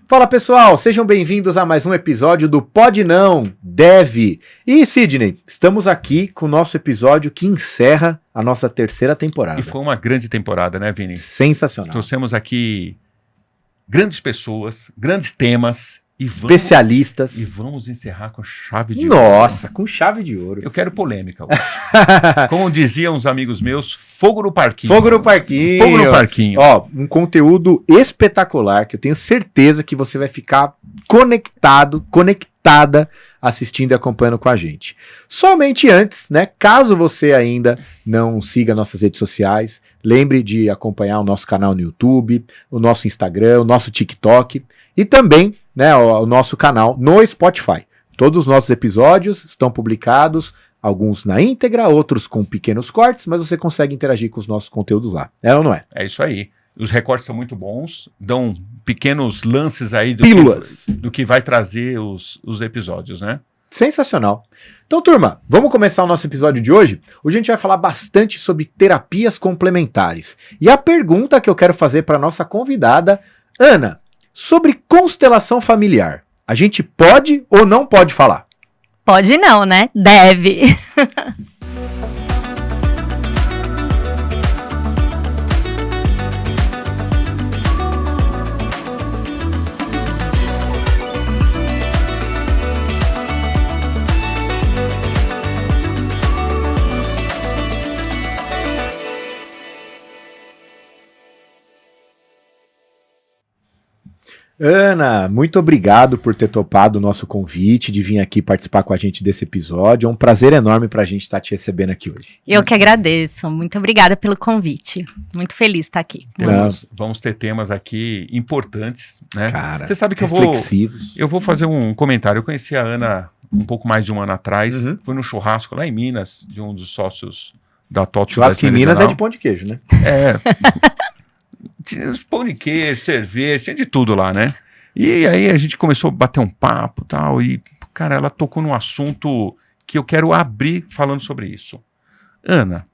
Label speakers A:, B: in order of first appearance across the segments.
A: Fala pessoal, sejam bem-vindos a mais um episódio do Pode Não, Deve. E Sidney, estamos aqui com o nosso episódio que encerra a nossa terceira temporada.
B: E foi uma grande temporada, né, Vini?
A: Sensacional.
B: Trouxemos aqui grandes pessoas, grandes temas.
A: Especialistas.
B: E vamos encerrar com chave de ouro.
A: Nossa, com chave de ouro.
B: Eu quero polêmica hoje. Como diziam os amigos meus, fogo no parquinho.
A: Fogo no parquinho.
B: Fogo no parquinho.
A: Ó, um conteúdo espetacular que eu tenho certeza que você vai ficar conectada assistindo e acompanhando com a gente. Somente antes, né, caso você ainda não siga nossas redes sociais, lembre de acompanhar o nosso canal no YouTube, o nosso Instagram, o nosso TikTok e também, né, o nosso canal no Spotify. Todos os nossos episódios estão publicados, alguns na íntegra, outros com pequenos cortes, mas você consegue interagir com os nossos conteúdos lá. É ou não é?
B: É isso aí. Os recortes são muito bons, dão pequenos lances aí
A: Pílulas
B: do que vai trazer os episódios, né?
A: Sensacional. Então, turma, vamos começar o nosso episódio de hoje? Hoje a gente vai falar bastante sobre terapias complementares. E a pergunta que eu quero fazer para nossa convidada, Ana, sobre constelação familiar, a gente pode ou não pode falar?
C: Pode não, né? Deve.
A: Ana, muito obrigado por ter topado o nosso convite, de vir aqui participar com a gente desse episódio. É um prazer enorme pra gente estar te recebendo aqui hoje.
C: Eu que agradeço. Muito obrigada pelo convite. Muito feliz de estar aqui.
B: Vamos ter temas aqui importantes, né?
A: Cara,
B: você sabe que eu vou fazer um comentário. Eu conheci a Ana um pouco mais de um ano atrás. Fui no churrasco lá em Minas, de um dos sócios da TOTO.
A: Churrasco em Minas é de pão de queijo, né?
B: É. Tinha pão de queijo, cerveja, tinha de tudo lá, né? E aí a gente começou a bater um papo e tal, e, cara, ela tocou num assunto que eu quero abrir falando sobre isso. Ana,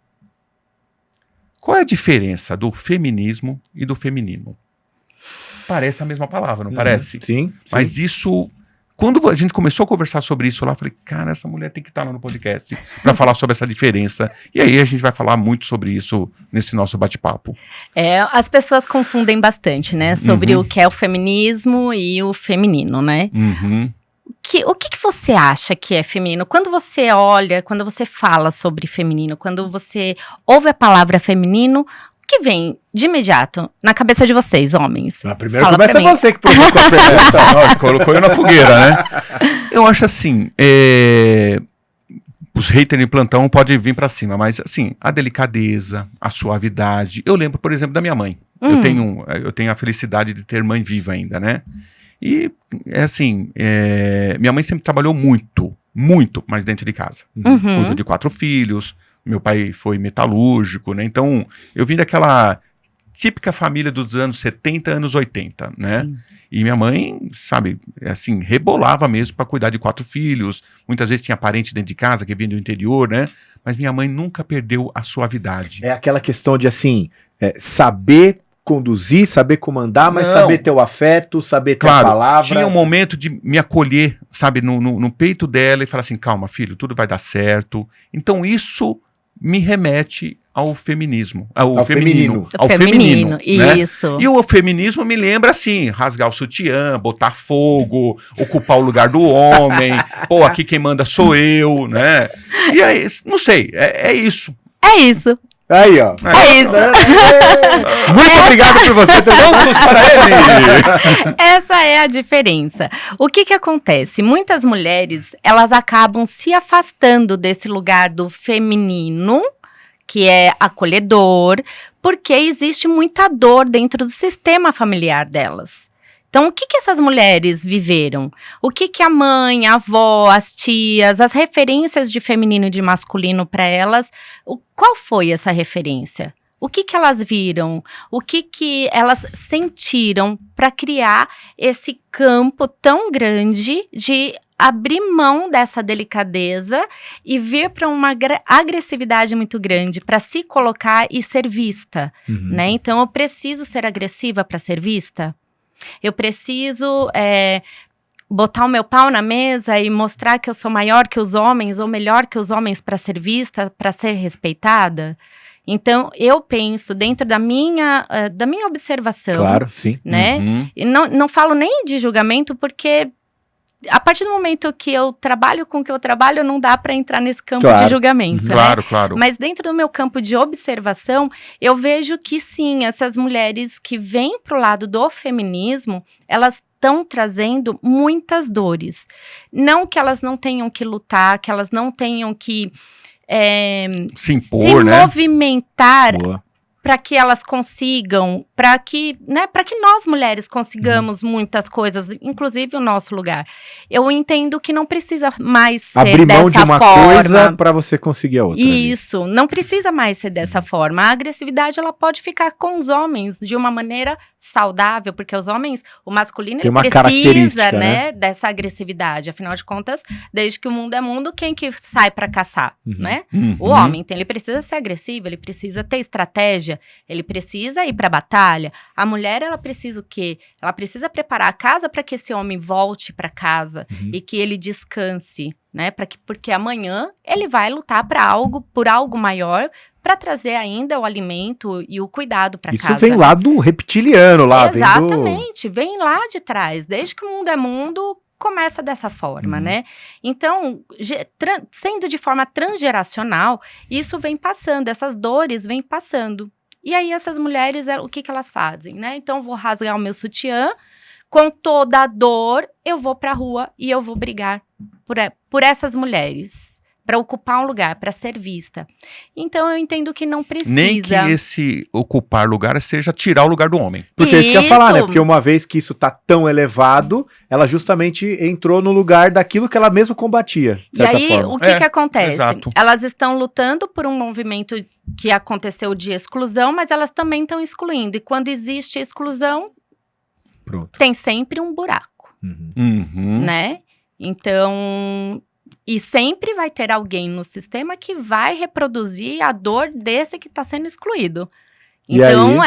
B: qual é a diferença do feminismo e do feminino? Parece a mesma palavra, não parece?
A: Sim.
B: Mas isso... Quando a gente começou a conversar sobre isso lá, eu falei, cara, essa mulher tem que estar lá no podcast para falar sobre essa diferença. E aí a gente vai falar muito sobre isso nesse nosso bate-papo.
C: As pessoas confundem bastante, né? Sobre o que é o feminismo e o feminino, né? O que você acha que é feminino? Quando você olha, quando você fala sobre feminino, quando você ouve a palavra feminino, o que vem de imediato na cabeça de vocês, homens?
A: Primeiro começa você que provocou a pergunta.
B: Colocou eu na fogueira, né? Eu acho assim, os haters de plantão podem vir pra cima, mas assim, a delicadeza, a suavidade. Eu lembro, por exemplo, da minha mãe. Eu tenho a felicidade de ter mãe viva ainda, né? E, minha mãe sempre trabalhou muito, mas dentro de casa. Cuidou de 4 filhos. Meu pai foi metalúrgico, né? Então, eu vim daquela típica família dos anos 70, anos 80, né? Sim. E minha mãe, sabe, assim, rebolava mesmo para cuidar de 4 filhos. Muitas vezes tinha parente dentro de casa que vinha do interior, né? Mas minha mãe nunca perdeu a suavidade.
A: É aquela questão de, assim, saber conduzir, saber comandar, mas saber ter o afeto, saber ter a palavra.
B: Tinha um momento de me acolher, sabe, no peito dela e falar assim, calma, filho, tudo vai dar certo. Então, isso me remete ao feminismo, ao feminino, né?
C: Isso.
B: E o feminismo me lembra assim, rasgar o sutiã, botar fogo, ocupar o lugar do homem, pô, aqui quem manda sou eu, né? E aí, não sei, é isso.
C: É isso.
A: Aí, ó.
C: É isso.
A: Muito obrigado por você ter
B: Vamos para ele.
C: Essa é a diferença. O que acontece? Muitas mulheres, elas acabam se afastando desse lugar do feminino, que é acolhedor, porque existe muita dor dentro do sistema familiar delas. Então, o que essas mulheres viveram? O que a mãe, a avó, as tias, as referências de feminino e de masculino para elas, qual foi essa referência? O que elas viram? O que elas sentiram para criar esse campo tão grande de abrir mão dessa delicadeza e vir para uma agressividade muito grande para se colocar e ser vista, né? Então, eu preciso ser agressiva para ser vista? Eu preciso botar o meu pau na mesa e mostrar que eu sou maior que os homens ou melhor que os homens para ser vista, para ser respeitada. Então, eu penso dentro da minha observação,
A: Claro, sim.
C: né? E não falo nem de julgamento, porque a partir do momento que eu trabalho com o que eu trabalho, não dá para entrar nesse campo de julgamento, né?
B: Claro.
C: Mas dentro do meu campo de observação, eu vejo que sim, essas mulheres que vêm pro lado do feminismo, elas estão trazendo muitas dores. Não que elas não tenham que lutar, que elas não tenham que
B: se impor, né?
C: movimentar para que elas consigam, para que nós mulheres consigamos muitas coisas, inclusive o nosso lugar. Eu entendo que não precisa mais ser
A: abrir mão
C: dessa
A: de uma
C: forma.
A: coisa para você conseguir a outra.
C: Isso, não precisa mais ser dessa forma. A agressividade, ela pode ficar com os homens de uma maneira saudável, porque os homens, o masculino,
A: Tem
C: ele
A: uma
C: precisa,
A: característica,
C: né, dessa agressividade. Afinal de contas, desde que o mundo é mundo, quem que sai para caçar, né? O homem, então, ele precisa ser agressivo, ele precisa ter estratégia, ele precisa ir para a batalha. A mulher, ela precisa o quê? Ela precisa preparar a casa para que esse homem volte para casa e que ele descanse, né? Porque amanhã ele vai lutar por algo maior, para trazer ainda o alimento e o cuidado para casa.
A: Isso vem lá do reptiliano, lá.
C: Exatamente, vem lá de trás. Desde que o mundo é mundo, começa dessa forma, né? Então, sendo de forma transgeracional, isso vem passando, essas dores vêm passando. E aí essas mulheres, o que elas fazem, né? Então, eu vou rasgar o meu com toda a dor, eu vou pra rua e eu vou brigar por essas mulheres, para ocupar um lugar, para ser vista. Então, eu entendo que não precisa.
B: Nem que esse ocupar lugar seja tirar o lugar do homem.
A: Porque isso que eu ia falar, né? Porque uma vez que isso tá tão elevado, ela justamente entrou no lugar daquilo que ela mesmo combatia, de certa forma.
C: O que acontece?
B: Exato.
C: Elas estão lutando por um movimento que aconteceu de exclusão, mas elas também estão excluindo. E quando existe exclusão, tem sempre um buraco, né? Então, e sempre vai ter alguém no sistema que vai reproduzir a dor desse que está sendo excluído. Então,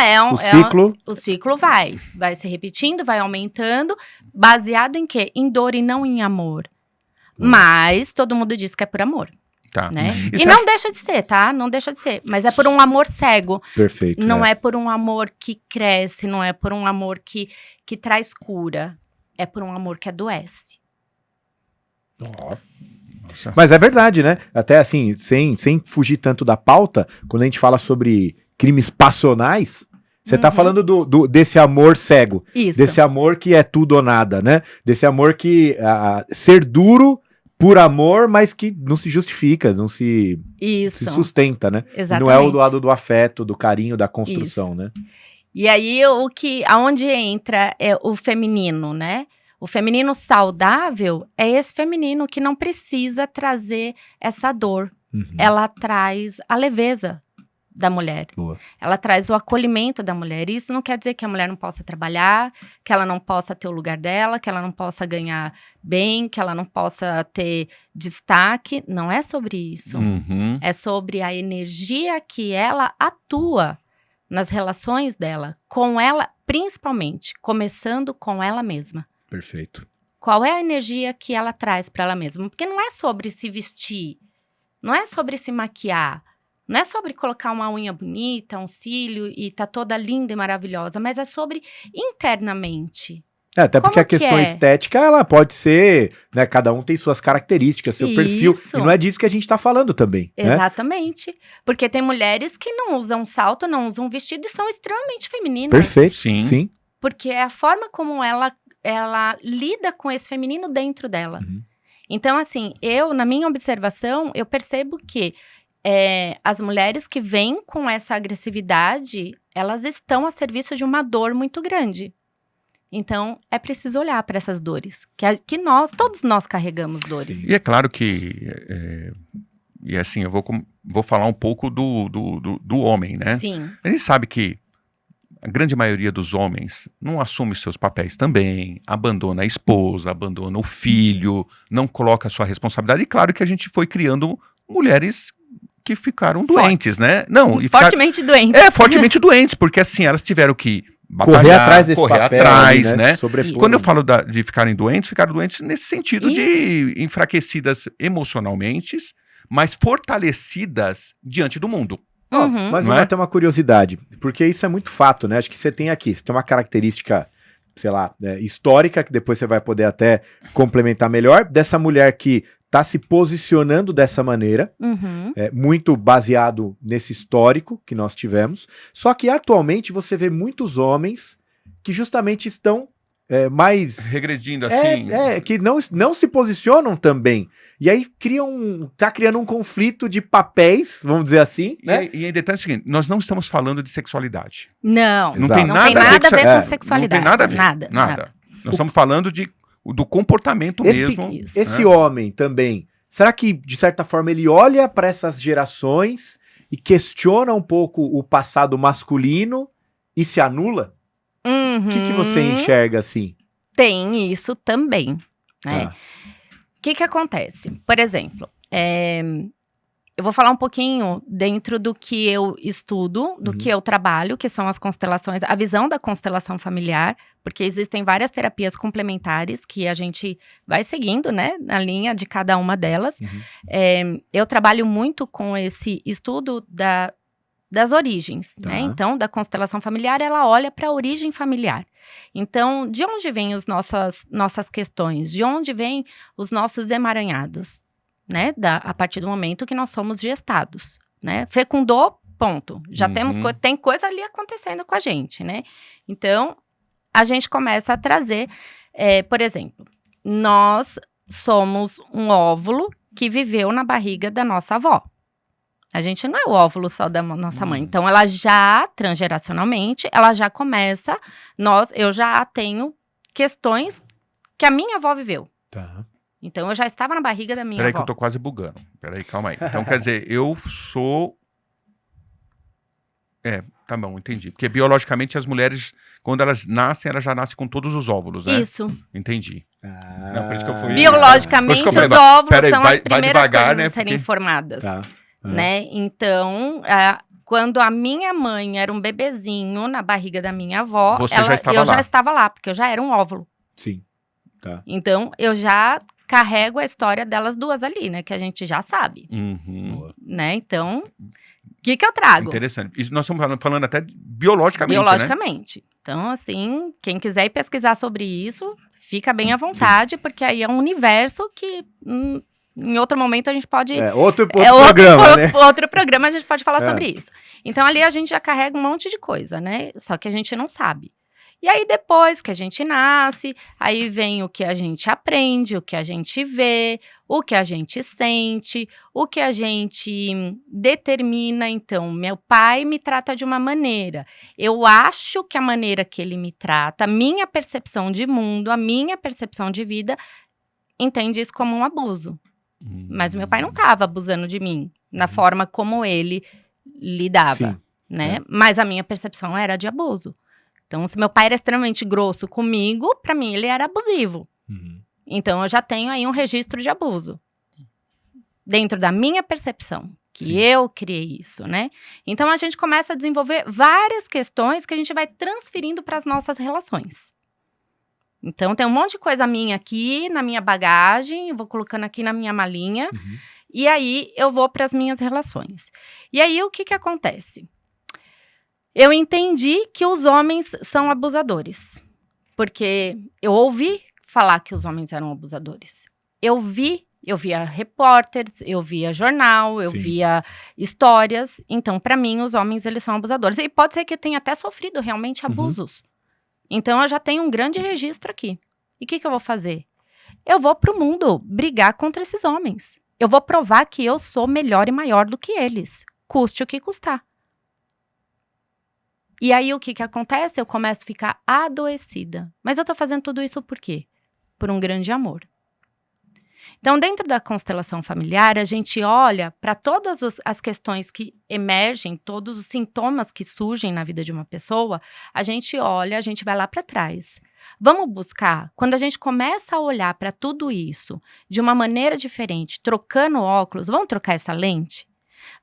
C: o ciclo vai se repetindo, vai aumentando, baseado em quê? Em dor e não em amor. Mas todo mundo diz que é por amor.
B: Tá.
C: Né? E não deixa de ser, tá? Não deixa de ser. Mas é por um amor cego.
A: Perfeito.
C: Não é por um amor que cresce, não é por um amor que traz cura. É por um amor que adoece.
A: Mas é verdade, né? Até assim, sem fugir tanto da pauta, quando a gente fala sobre crimes passionais, você tá falando desse amor cego.
C: Isso.
A: Desse amor que é tudo ou nada, né? Desse amor que ser duro por amor, mas que não se justifica, não se sustenta, né?
C: Exatamente.
A: Não é o do lado do afeto, do carinho, da construção, né?
C: E aí, aonde entra o feminino, né? O feminino saudável é esse feminino que não precisa trazer essa dor. Ela traz a leveza da mulher.
A: Boa.
C: Ela traz o acolhimento da mulher. Isso não quer dizer que a mulher não possa trabalhar, que ela não possa ter o lugar dela, que ela não possa ganhar bem, que ela não possa ter destaque. Não é sobre isso. É sobre a energia que ela atua nas relações dela, com ela, principalmente, começando com ela mesma.
A: Perfeito.
C: Qual é a energia que ela traz para ela mesma? Porque não é sobre se vestir, não é sobre se maquiar, não é sobre colocar uma unha bonita, um cílio e tá toda linda e maravilhosa, mas é sobre internamente.
A: Até porque a questão estética, ela pode ser, né, cada um tem suas características, seu perfil, e não é disso que a gente tá falando também.
C: Exatamente, né? Porque tem mulheres que não usam salto, não usam vestido e são extremamente femininas.
A: Perfeito, sim.
C: Porque é a forma como ela lida com esse feminino dentro dela. Então, assim, na minha observação, eu percebo que as mulheres que vêm com essa agressividade, elas estão a serviço de uma dor muito grande. Então, é preciso olhar para essas dores, que todos nós carregamos dores.
B: Sim. E é claro que, e assim, eu vou falar um pouco do homem, né?
C: Sim.
B: A gente sabe que a grande maioria dos homens não assume seus papéis também, abandona a esposa, abandona o filho, não coloca a sua responsabilidade. E claro que a gente foi criando mulheres que ficaram doentes, né?
C: Fortemente doentes.
B: Fortemente doentes, porque assim, elas tiveram que batalhar,
A: correr atrás desse
B: correr
A: papel,
B: atrás,
A: ali,
B: né?
A: Sobrepor.
B: Quando eu falo de ficarem doentes nesse sentido de enfraquecidas emocionalmente, mas fortalecidas diante do mundo.
A: Ó,
C: Uhum.
A: mas
B: Não
A: vou
B: é?
A: ter uma curiosidade, porque isso é muito fato, né? Acho que você tem uma característica, sei lá, histórica, que depois você vai poder até complementar melhor, dessa mulher que tá se posicionando dessa maneira,
C: Uhum.
A: muito baseado nesse histórico que nós tivemos. Só que atualmente você vê muitos homens que justamente estão mais.
B: Regredindo assim.
A: Que não se posicionam também. E aí tá criando um conflito de papéis, vamos dizer assim, né?
B: E em detalhe é o seguinte, nós não estamos falando de sexualidade.
C: Não,
A: Exato.
B: Não tem
C: não
B: nada,
C: tem nada a ver com
B: não
C: sexualidade.
B: tem nada a ver.
C: Nada.
B: Nós estamos falando do comportamento mesmo.
A: Esse homem também, será que, de certa forma, ele olha para essas gerações e questiona um pouco o passado masculino e se anula?
C: Uhum.
A: O que você enxerga assim?
C: Tem isso também, né?
A: Tá.
C: O que acontece? Por exemplo, eu vou falar um pouquinho dentro do que eu estudo, do que eu trabalho, que são as constelações, a visão da constelação familiar, porque existem várias terapias complementares que a gente vai seguindo, né, na linha de cada uma delas. Eu trabalho muito com esse estudo das origens,
A: Tá.
C: né? Então, da constelação familiar, ela olha para a origem familiar. Então, de onde vêm as nossas questões? De onde vêm os nossos emaranhados? Né? A partir do momento que nós somos gestados, né? Fecundou, ponto. Já tem coisa ali acontecendo com a gente, né? Então, a gente começa a trazer, por exemplo, nós somos um óvulo que viveu na barriga da nossa avó. A gente não é o óvulo só da nossa mãe. Então, ela já, transgeracionalmente, ela já começa, eu já tenho questões que a minha avó viveu.
A: Tá.
C: Então, eu já estava na barriga da minha
B: Peraí
C: avó.
B: que eu tô quase bugando. Peraí, calma aí. Então, quer dizer, eu sou... tá bom, entendi. Porque biologicamente as mulheres, quando elas nascem, elas já nascem com todos os óvulos, né?
C: Isso.
B: Entendi. Não, por isso que eu fui...
C: Biologicamente,
B: Por isso que eu
C: os
B: falei,
C: óvulos
B: peraí,
C: são
B: vai
C: as primeiras
B: devagar,
C: coisas
B: né,
C: a serem
B: porque-
C: formadas,
A: Tá.
C: né? Então, quando a minha mãe era um bebezinho na barriga da minha avó,
B: Você já estava
C: eu
B: lá.
C: já estava lá, porque eu já era um óvulo.
A: Sim. Tá.
C: Então, eu já carrego a história delas duas ali, né? Que a gente já sabe,
B: Uhum.
C: né? Então, o que eu trago?
B: Interessante. Isso nós estamos falando até biologicamente, né?
C: Biologicamente. Então, assim, quem quiser ir pesquisar sobre isso, fica bem à vontade, porque aí é um universo que em outro momento a gente pode...
A: Outro programa, né?
C: Outro programa a gente pode falar
A: É.
C: sobre isso. Então, ali a gente já carrega um monte de coisa, né? Só que a gente não sabe. E aí, depois que a gente nasce, aí vem o que a gente aprende, o que a gente vê, o que a gente sente, o que a gente determina. Então, meu pai me trata de uma maneira. Eu acho que a maneira que ele me trata, a minha percepção de mundo, a minha percepção de vida, entende isso como um abuso. Mas o meu pai não estava abusando de mim, na forma como ele lidava,
A: Sim.
C: né? Mas a minha percepção era de abuso. Então, se meu pai era extremamente grosso comigo, para mim ele era abusivo. Então, eu já tenho aí um registro de abuso. Dentro da minha percepção, que
A: Sim.
C: eu criei isso, né? Então, a gente começa a desenvolver várias questões que a gente vai transferindo para as nossas relações. Então, tem um monte de coisa minha aqui, na minha bagagem, eu vou colocando aqui na minha malinha, e aí eu vou para as minhas relações. E aí, o que acontece? Eu entendi que os homens são abusadores, porque eu ouvi falar que os homens eram abusadores. Eu via repórteres, eu via jornal, eu
A: Sim.
C: via histórias. Então, para mim, os homens, eles são abusadores. E pode ser que eu tenha até sofrido realmente abusos. Então, eu já tenho um grande registro aqui. E o que eu vou fazer? Eu vou pro mundo brigar contra esses homens. Eu vou provar que eu sou melhor e maior do que eles. Custe o que custar. E aí, o que acontece? Eu começo a ficar adoecida. Mas eu tô fazendo tudo isso por quê? Por um grande amor. Então, dentro da constelação familiar, a gente olha para todas as questões que emergem, todos os sintomas que surgem na vida de uma pessoa, a gente olha, a gente vai lá para trás. Vamos buscar, quando a gente começa a olhar para tudo isso de uma maneira diferente, trocando óculos, vamos trocar essa lente?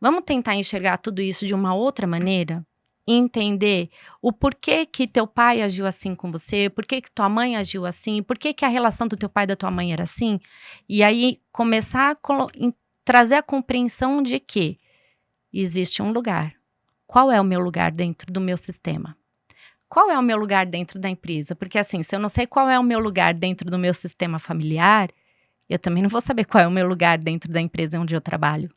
C: Vamos tentar enxergar tudo isso de uma outra maneira? entender o porquê que teu pai agiu assim com você, porquê que tua mãe agiu assim, porquê que a relação do teu pai e da tua mãe era assim, e aí começar a trazer a compreensão de que existe um lugar. Qual é o meu lugar dentro do meu sistema? Qual é o meu lugar dentro da empresa? Porque assim, se eu não sei qual é o meu lugar dentro do meu sistema familiar, eu também não vou saber qual é o meu lugar dentro da empresa onde eu trabalho.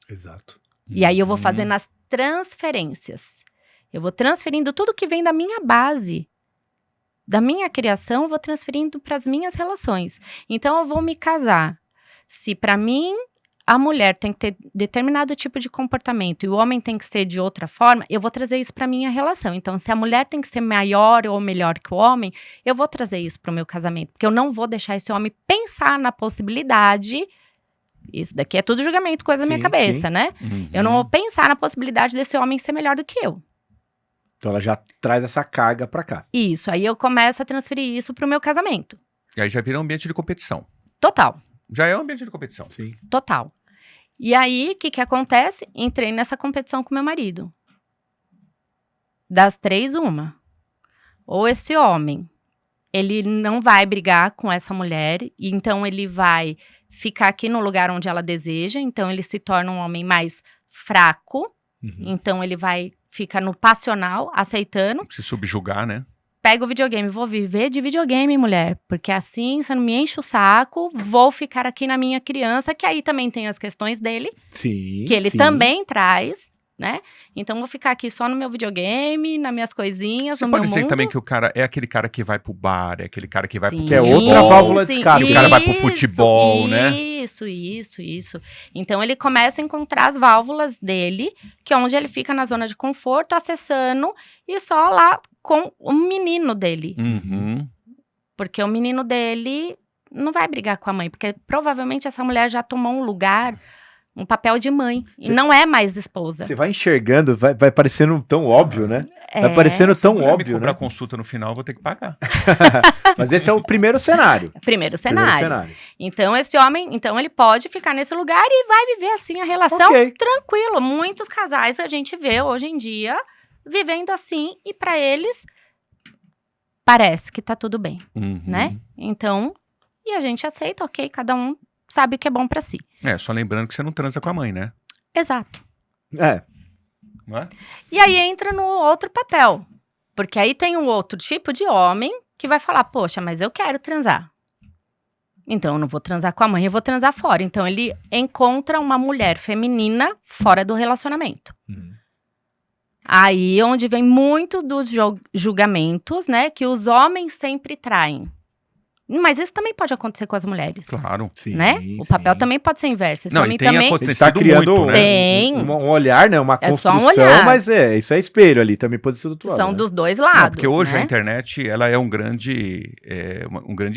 A: Exato.
C: E aí eu vou fazendo as transferências. Eu vou transferindo tudo que vem da minha base, da minha criação, eu vou transferindo para as minhas relações. Então eu vou me casar. Se para mim a mulher tem que ter determinado tipo de comportamento e o homem tem que ser de outra forma, eu vou trazer isso para minha relação. Então, se a mulher tem que ser maior ou melhor que o homem, eu vou trazer isso para o meu casamento, porque eu não vou deixar esse homem pensar na possibilidade. Isso daqui é tudo julgamento, coisa da minha cabeça, né? Eu não vou pensar na possibilidade desse homem ser melhor do que eu.
A: Então ela já traz essa carga pra cá.
C: Isso, aí eu começo a transferir isso pro meu casamento.
B: E aí já vira um ambiente de competição.
C: Total.
B: Já é um ambiente de competição.
A: Sim.
C: Total. E aí, o que acontece? Entrei nessa competição com meu marido. Das 3, uma. Ou esse homem, ele não vai brigar com essa mulher, e então ele vai ficar aqui no lugar onde ela deseja, então ele se torna um homem mais fraco, então ele vai ficar no passional, aceitando.
B: Se subjugar, né?
C: Pega o videogame, vou viver de videogame, mulher, porque assim você não me enche o saco, vou ficar aqui na minha criança, que aí também tem as questões dele,
A: Sim.
C: que ele
A: sim.
C: também traz, né? Então vou ficar aqui só no meu videogame, nas minhas coisinhas,
B: Você
C: no
B: pode
C: meu
B: dizer
C: mundo.
B: também que o cara é aquele cara que vai pro bar, é aquele cara que vai pro
C: Sim.
A: Que é
B: futebol.
A: outra válvula de escape.
B: O cara vai pro futebol, né?
C: Isso. Então ele começa a encontrar as válvulas dele, que é onde ele fica na zona de conforto, acessando, e só lá com o menino dele. Porque o menino dele não vai brigar com a mãe, porque provavelmente essa mulher já tomou um lugar, um papel de mãe, e não é mais esposa.
A: Você vai enxergando, vai parecendo tão óbvio, né? Vai parecendo tão
B: Me
A: óbvio,
B: cobrar
A: né?
B: consulta no final, eu vou ter que pagar.
A: Mas esse é o primeiro cenário.
C: Primeiro cenário. Então, esse homem, então ele pode ficar nesse lugar e vai viver assim a relação
A: Ok.
C: tranquilo. Muitos casais a gente vê hoje em dia vivendo assim e pra eles parece que tá tudo bem, né? Então, e a gente aceita, ok, cada um sabe o que é bom pra si.
B: É, só lembrando que você não transa com a mãe, né?
C: Exato.
A: É.
B: Não é?
C: E aí entra no outro papel, porque aí tem um outro tipo de homem que vai falar, poxa, mas eu quero transar. Então eu não vou transar com a mãe, eu vou transar fora. Então ele encontra uma mulher feminina fora do relacionamento. Aí onde vem muito dos julgamentos, né, que os homens sempre traem. Mas isso também pode acontecer com as mulheres,
B: Claro.
A: Sim,
C: né? O papel
A: sim.
C: também pode ser inverso. Esse
B: Não,
C: homem
B: e tem
C: também...
A: Ele
B: acontecido
A: tá criando
B: muito, né?
C: Tem.
A: um olhar, né? Uma
C: É só
A: construção,
C: um olhar.
A: mas isso é espelho ali, também pode ser do outro lado.
C: São
A: né?
C: dos dois lados,
B: Não, porque hoje
C: né?
B: a internet ela é um grande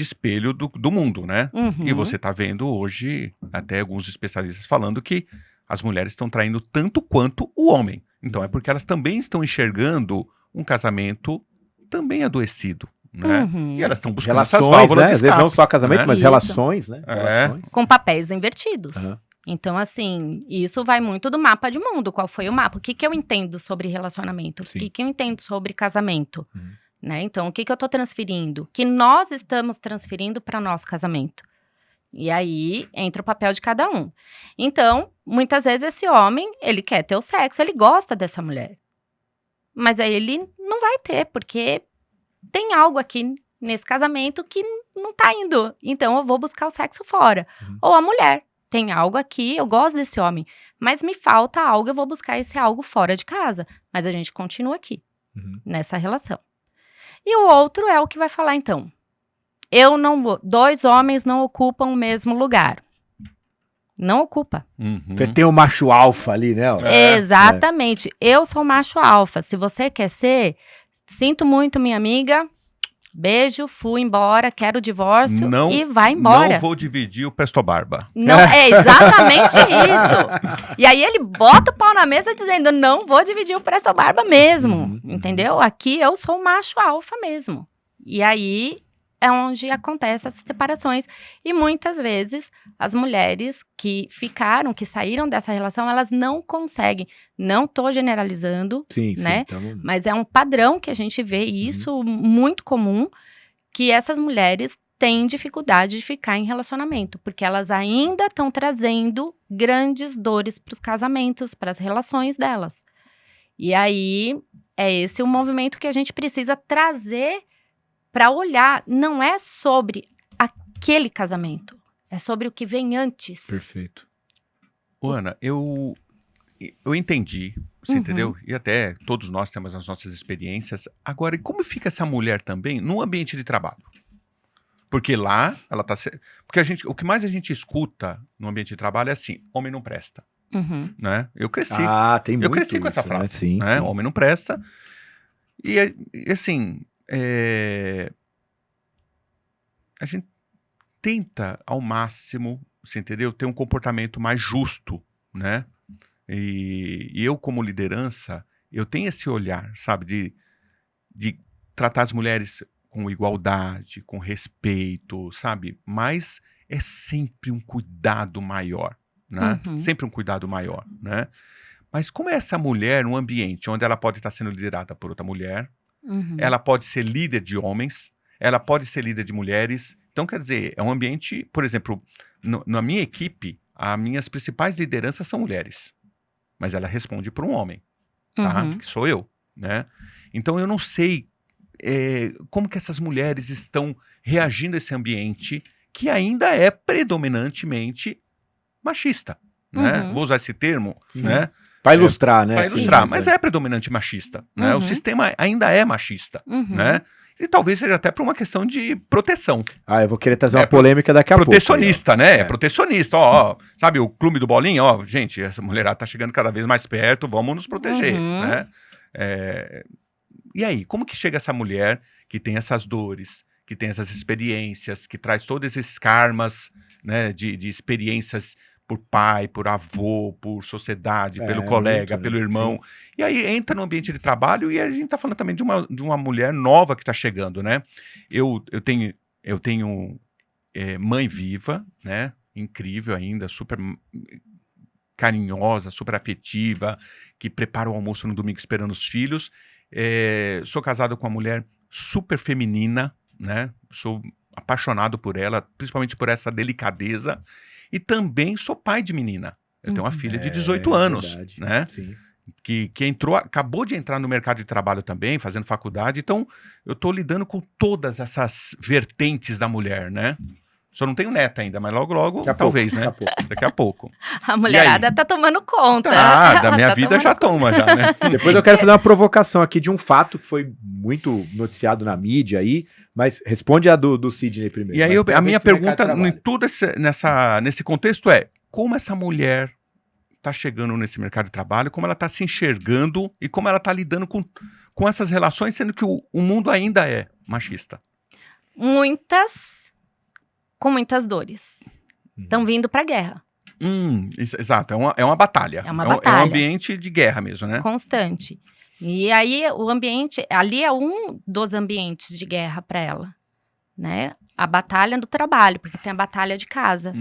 B: espelho do mundo, né?
C: Uhum.
B: E você tá vendo hoje até alguns especialistas falando que as mulheres estão traindo tanto quanto o homem. Então é porque elas também estão enxergando um casamento também adoecido, né?
C: Uhum.
B: E elas estão buscando essas
A: Relações,
B: válvulas
A: né?
B: de
A: Às vezes não
B: escape,
A: só casamento,
B: né?
A: mas
C: Isso.
A: relações, né?
B: É.
A: Relações.
C: Com papéis invertidos.
A: Aham.
C: Então, assim, isso vai muito do mapa de mundo. Qual foi o mapa? O que eu entendo sobre relacionamento?
A: Sim.
C: O que eu entendo sobre casamento?
A: Uhum.
C: Né? Então, o que eu tô transferindo? Que nós estamos transferindo para o nosso casamento. E aí, entra o papel de cada um. Então, muitas vezes esse homem, ele quer ter o sexo, ele gosta dessa mulher. Mas aí ele não vai ter, porque tem algo aqui nesse casamento que não tá indo. Então, eu vou buscar o sexo fora. Ou a mulher. Tem algo aqui, eu gosto desse homem, mas me falta algo, eu vou buscar esse algo fora de casa. Mas a gente continua aqui, nessa relação. E o outro é o que vai falar, então, dois homens não ocupam o mesmo lugar. Não ocupa.
A: Você tem o macho alfa ali, né? ó.
C: Exatamente. Eu sou macho alfa. Se você quer ser, sinto muito, minha amiga. Beijo, fui embora, quero o divórcio e vai embora.
B: Não vou dividir o Presto Barba.
C: Não, é exatamente isso. E aí ele bota o pau na mesa dizendo, não vou dividir o Presto Barba mesmo, entendeu? Aqui eu sou macho alfa mesmo. E aí é onde acontecem essas separações. E muitas vezes as mulheres que saíram dessa relação, elas não conseguem. Não estou generalizando,
A: Sim,
C: né?
A: Sim,
C: Mas é um padrão que a gente vê, e isso muito comum, que essas mulheres têm dificuldade de ficar em relacionamento, porque elas ainda estão trazendo grandes dores para os casamentos, para as relações delas. E aí, é esse o movimento que a gente precisa trazer para olhar. Não é sobre aquele casamento, é sobre o que vem antes.
A: Perfeito.
B: Ana, eu entendi, você entendeu? E até todos nós temos as nossas experiências. Agora, e como fica essa mulher também no ambiente de trabalho? Porque lá, ela tá... Porque o que mais a gente escuta no ambiente de trabalho é assim, homem não presta, né? Eu cresci
A: Tem muito
B: com essa
A: isso,
B: frase,
A: né? Sim,
B: né?
A: sim.
B: Homem não presta. E assim, a gente tenta ao máximo, você entendeu? Ter um comportamento mais justo, né? E eu, como liderança, eu tenho esse olhar, sabe, de tratar as mulheres com igualdade, com respeito, sabe? Mas é sempre um cuidado maior, né? Sempre um cuidado maior, né? Mas como é essa mulher num ambiente onde ela pode estar sendo liderada por outra mulher, ela pode ser líder de homens, ela pode ser líder de mulheres. Então, quer dizer, é um ambiente, por exemplo, na minha equipe, as minhas principais lideranças são mulheres. Mas ela responde para um homem, tá? Que sou eu, né? Então, eu não sei como que essas mulheres estão reagindo a esse ambiente que ainda é predominantemente machista, né? Vou usar esse termo, né?
A: Para ilustrar, né?
B: Para ilustrar,
A: Sim,
B: mas é predominante machista, né? O sistema ainda é machista, né? E talvez seja até por uma questão de proteção.
A: Eu vou querer trazer uma polêmica daqui a pouco.
B: Protecionista, né? Protecionista, ó. Sabe o clube do Bolinha? Ó, gente, essa mulherada tá chegando cada vez mais perto, vamos nos proteger, né? E aí, como que chega essa mulher que tem essas dores, que tem essas experiências, que traz todos esses karmas, né, de experiências por pai, por avô, por sociedade, pelo colega,
A: muito,
B: pelo
A: né?
B: irmão.
A: Sim.
B: E aí entra no ambiente de trabalho e a gente está falando também de uma mulher nova que está chegando, né? Eu tenho mãe viva, né? Incrível ainda, super carinhosa, super afetiva, que prepara o almoço no domingo esperando os filhos. Sou casado com uma mulher super feminina, né? Sou apaixonado por ela, principalmente por essa delicadeza. E também sou pai de menina. Eu tenho uma filha de 18 anos,
A: verdade.
B: né?
A: Sim.
B: Que acabou de entrar no mercado de trabalho também, fazendo faculdade. Então, eu estou lidando com todas essas vertentes da mulher, né? Só não tenho neta ainda, mas logo, talvez, né? Daqui a pouco.
C: A mulherada tá tomando conta.
B: Da minha vida já toma, já, né?
A: Depois eu quero fazer uma provocação aqui de um fato que foi muito noticiado na mídia aí, mas responde a do Sidney primeiro.
B: E aí a minha pergunta em tudo nesse contexto é, como essa mulher está chegando nesse mercado de trabalho, como ela está se enxergando e como ela está lidando com essas relações, sendo que o mundo ainda é machista?
C: Com muitas dores. Estão vindo para a guerra.
B: Exato, é uma batalha.
C: É uma batalha.
B: É um ambiente de guerra mesmo, né?
C: Constante. E aí o ambiente, ali é um dos ambientes de guerra para ela, né? A batalha do trabalho, porque tem a batalha de casa.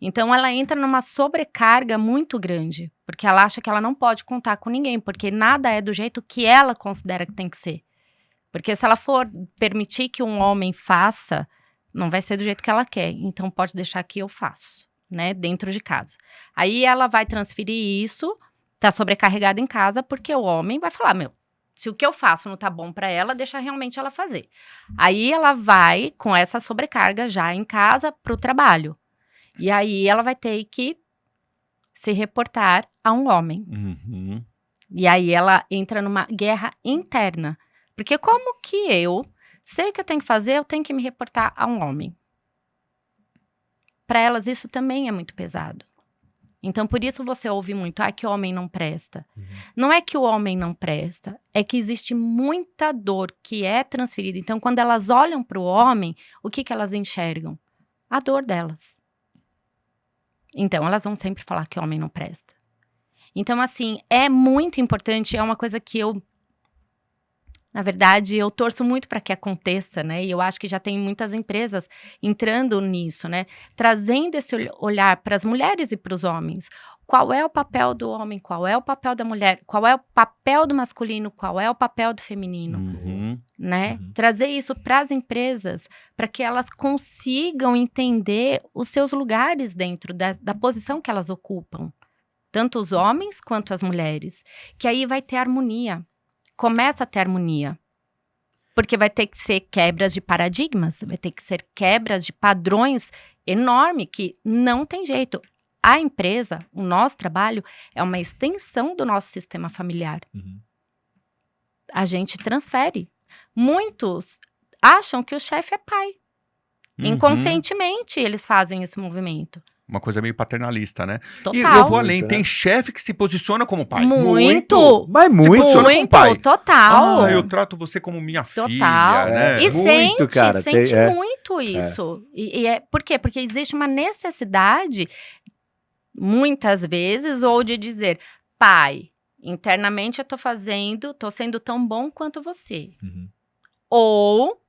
C: Então ela entra numa sobrecarga muito grande, porque ela acha que ela não pode contar com ninguém, porque nada é do jeito que ela considera que tem que ser. Porque se ela for permitir que um homem faça, não vai ser do jeito que ela quer. Então pode deixar que eu faço, né? Dentro de casa. Aí ela vai transferir isso, tá sobrecarregada em casa, porque o homem vai falar, se o que eu faço não tá bom pra ela, deixa realmente ela fazer. Aí ela vai com essa sobrecarga já em casa pro trabalho. E aí ela vai ter que se reportar a um homem. E aí ela entra numa guerra interna. Porque como que eu sei o que eu tenho que fazer, eu tenho que me reportar a um homem? Para elas isso também é muito pesado. Então, por isso você ouve muito, que o homem não presta. Não é que o homem não presta, é que existe muita dor que é transferida. Então, quando elas olham para o homem, o que elas enxergam? A dor delas. Então, elas vão sempre falar que o homem não presta. Então, assim, é muito importante, é uma coisa que eu Na verdade, eu torço muito para que aconteça, né? E eu acho que já tem muitas empresas entrando nisso, né? Trazendo esse olhar para as mulheres e para os homens. Qual é o papel do homem? Qual é o papel da mulher? Qual é o papel do masculino? Qual é o papel do feminino? Né? Trazer isso para as empresas, para que elas consigam entender os seus lugares dentro da posição que elas ocupam. Tanto os homens quanto as mulheres. Que aí vai ter harmonia. Começa a ter harmonia. Porque vai ter que ser quebras de paradigmas, vai ter que ser quebras de padrões enorme que não tem jeito. A empresa, o nosso trabalho, é uma extensão do nosso sistema familiar. A gente transfere. Muitos acham que o chefe é pai. Inconscientemente, eles fazem esse movimento.
B: Uma coisa meio paternalista, né?
C: Total.
B: E eu vou além,
A: Muito,
B: tem
A: né?
B: chefe que se posiciona como pai.
C: Muito.
A: Mas muito.
B: Posiciona como pai.
C: Total.
B: Eu trato você como minha
C: Total.
B: filha, né?
C: E
A: Muito, cara,
C: sente
A: tem-
C: muito isso. E é, por quê? Porque existe uma necessidade, muitas vezes, ou de dizer, pai, internamente eu tô sendo tão bom quanto você. Ou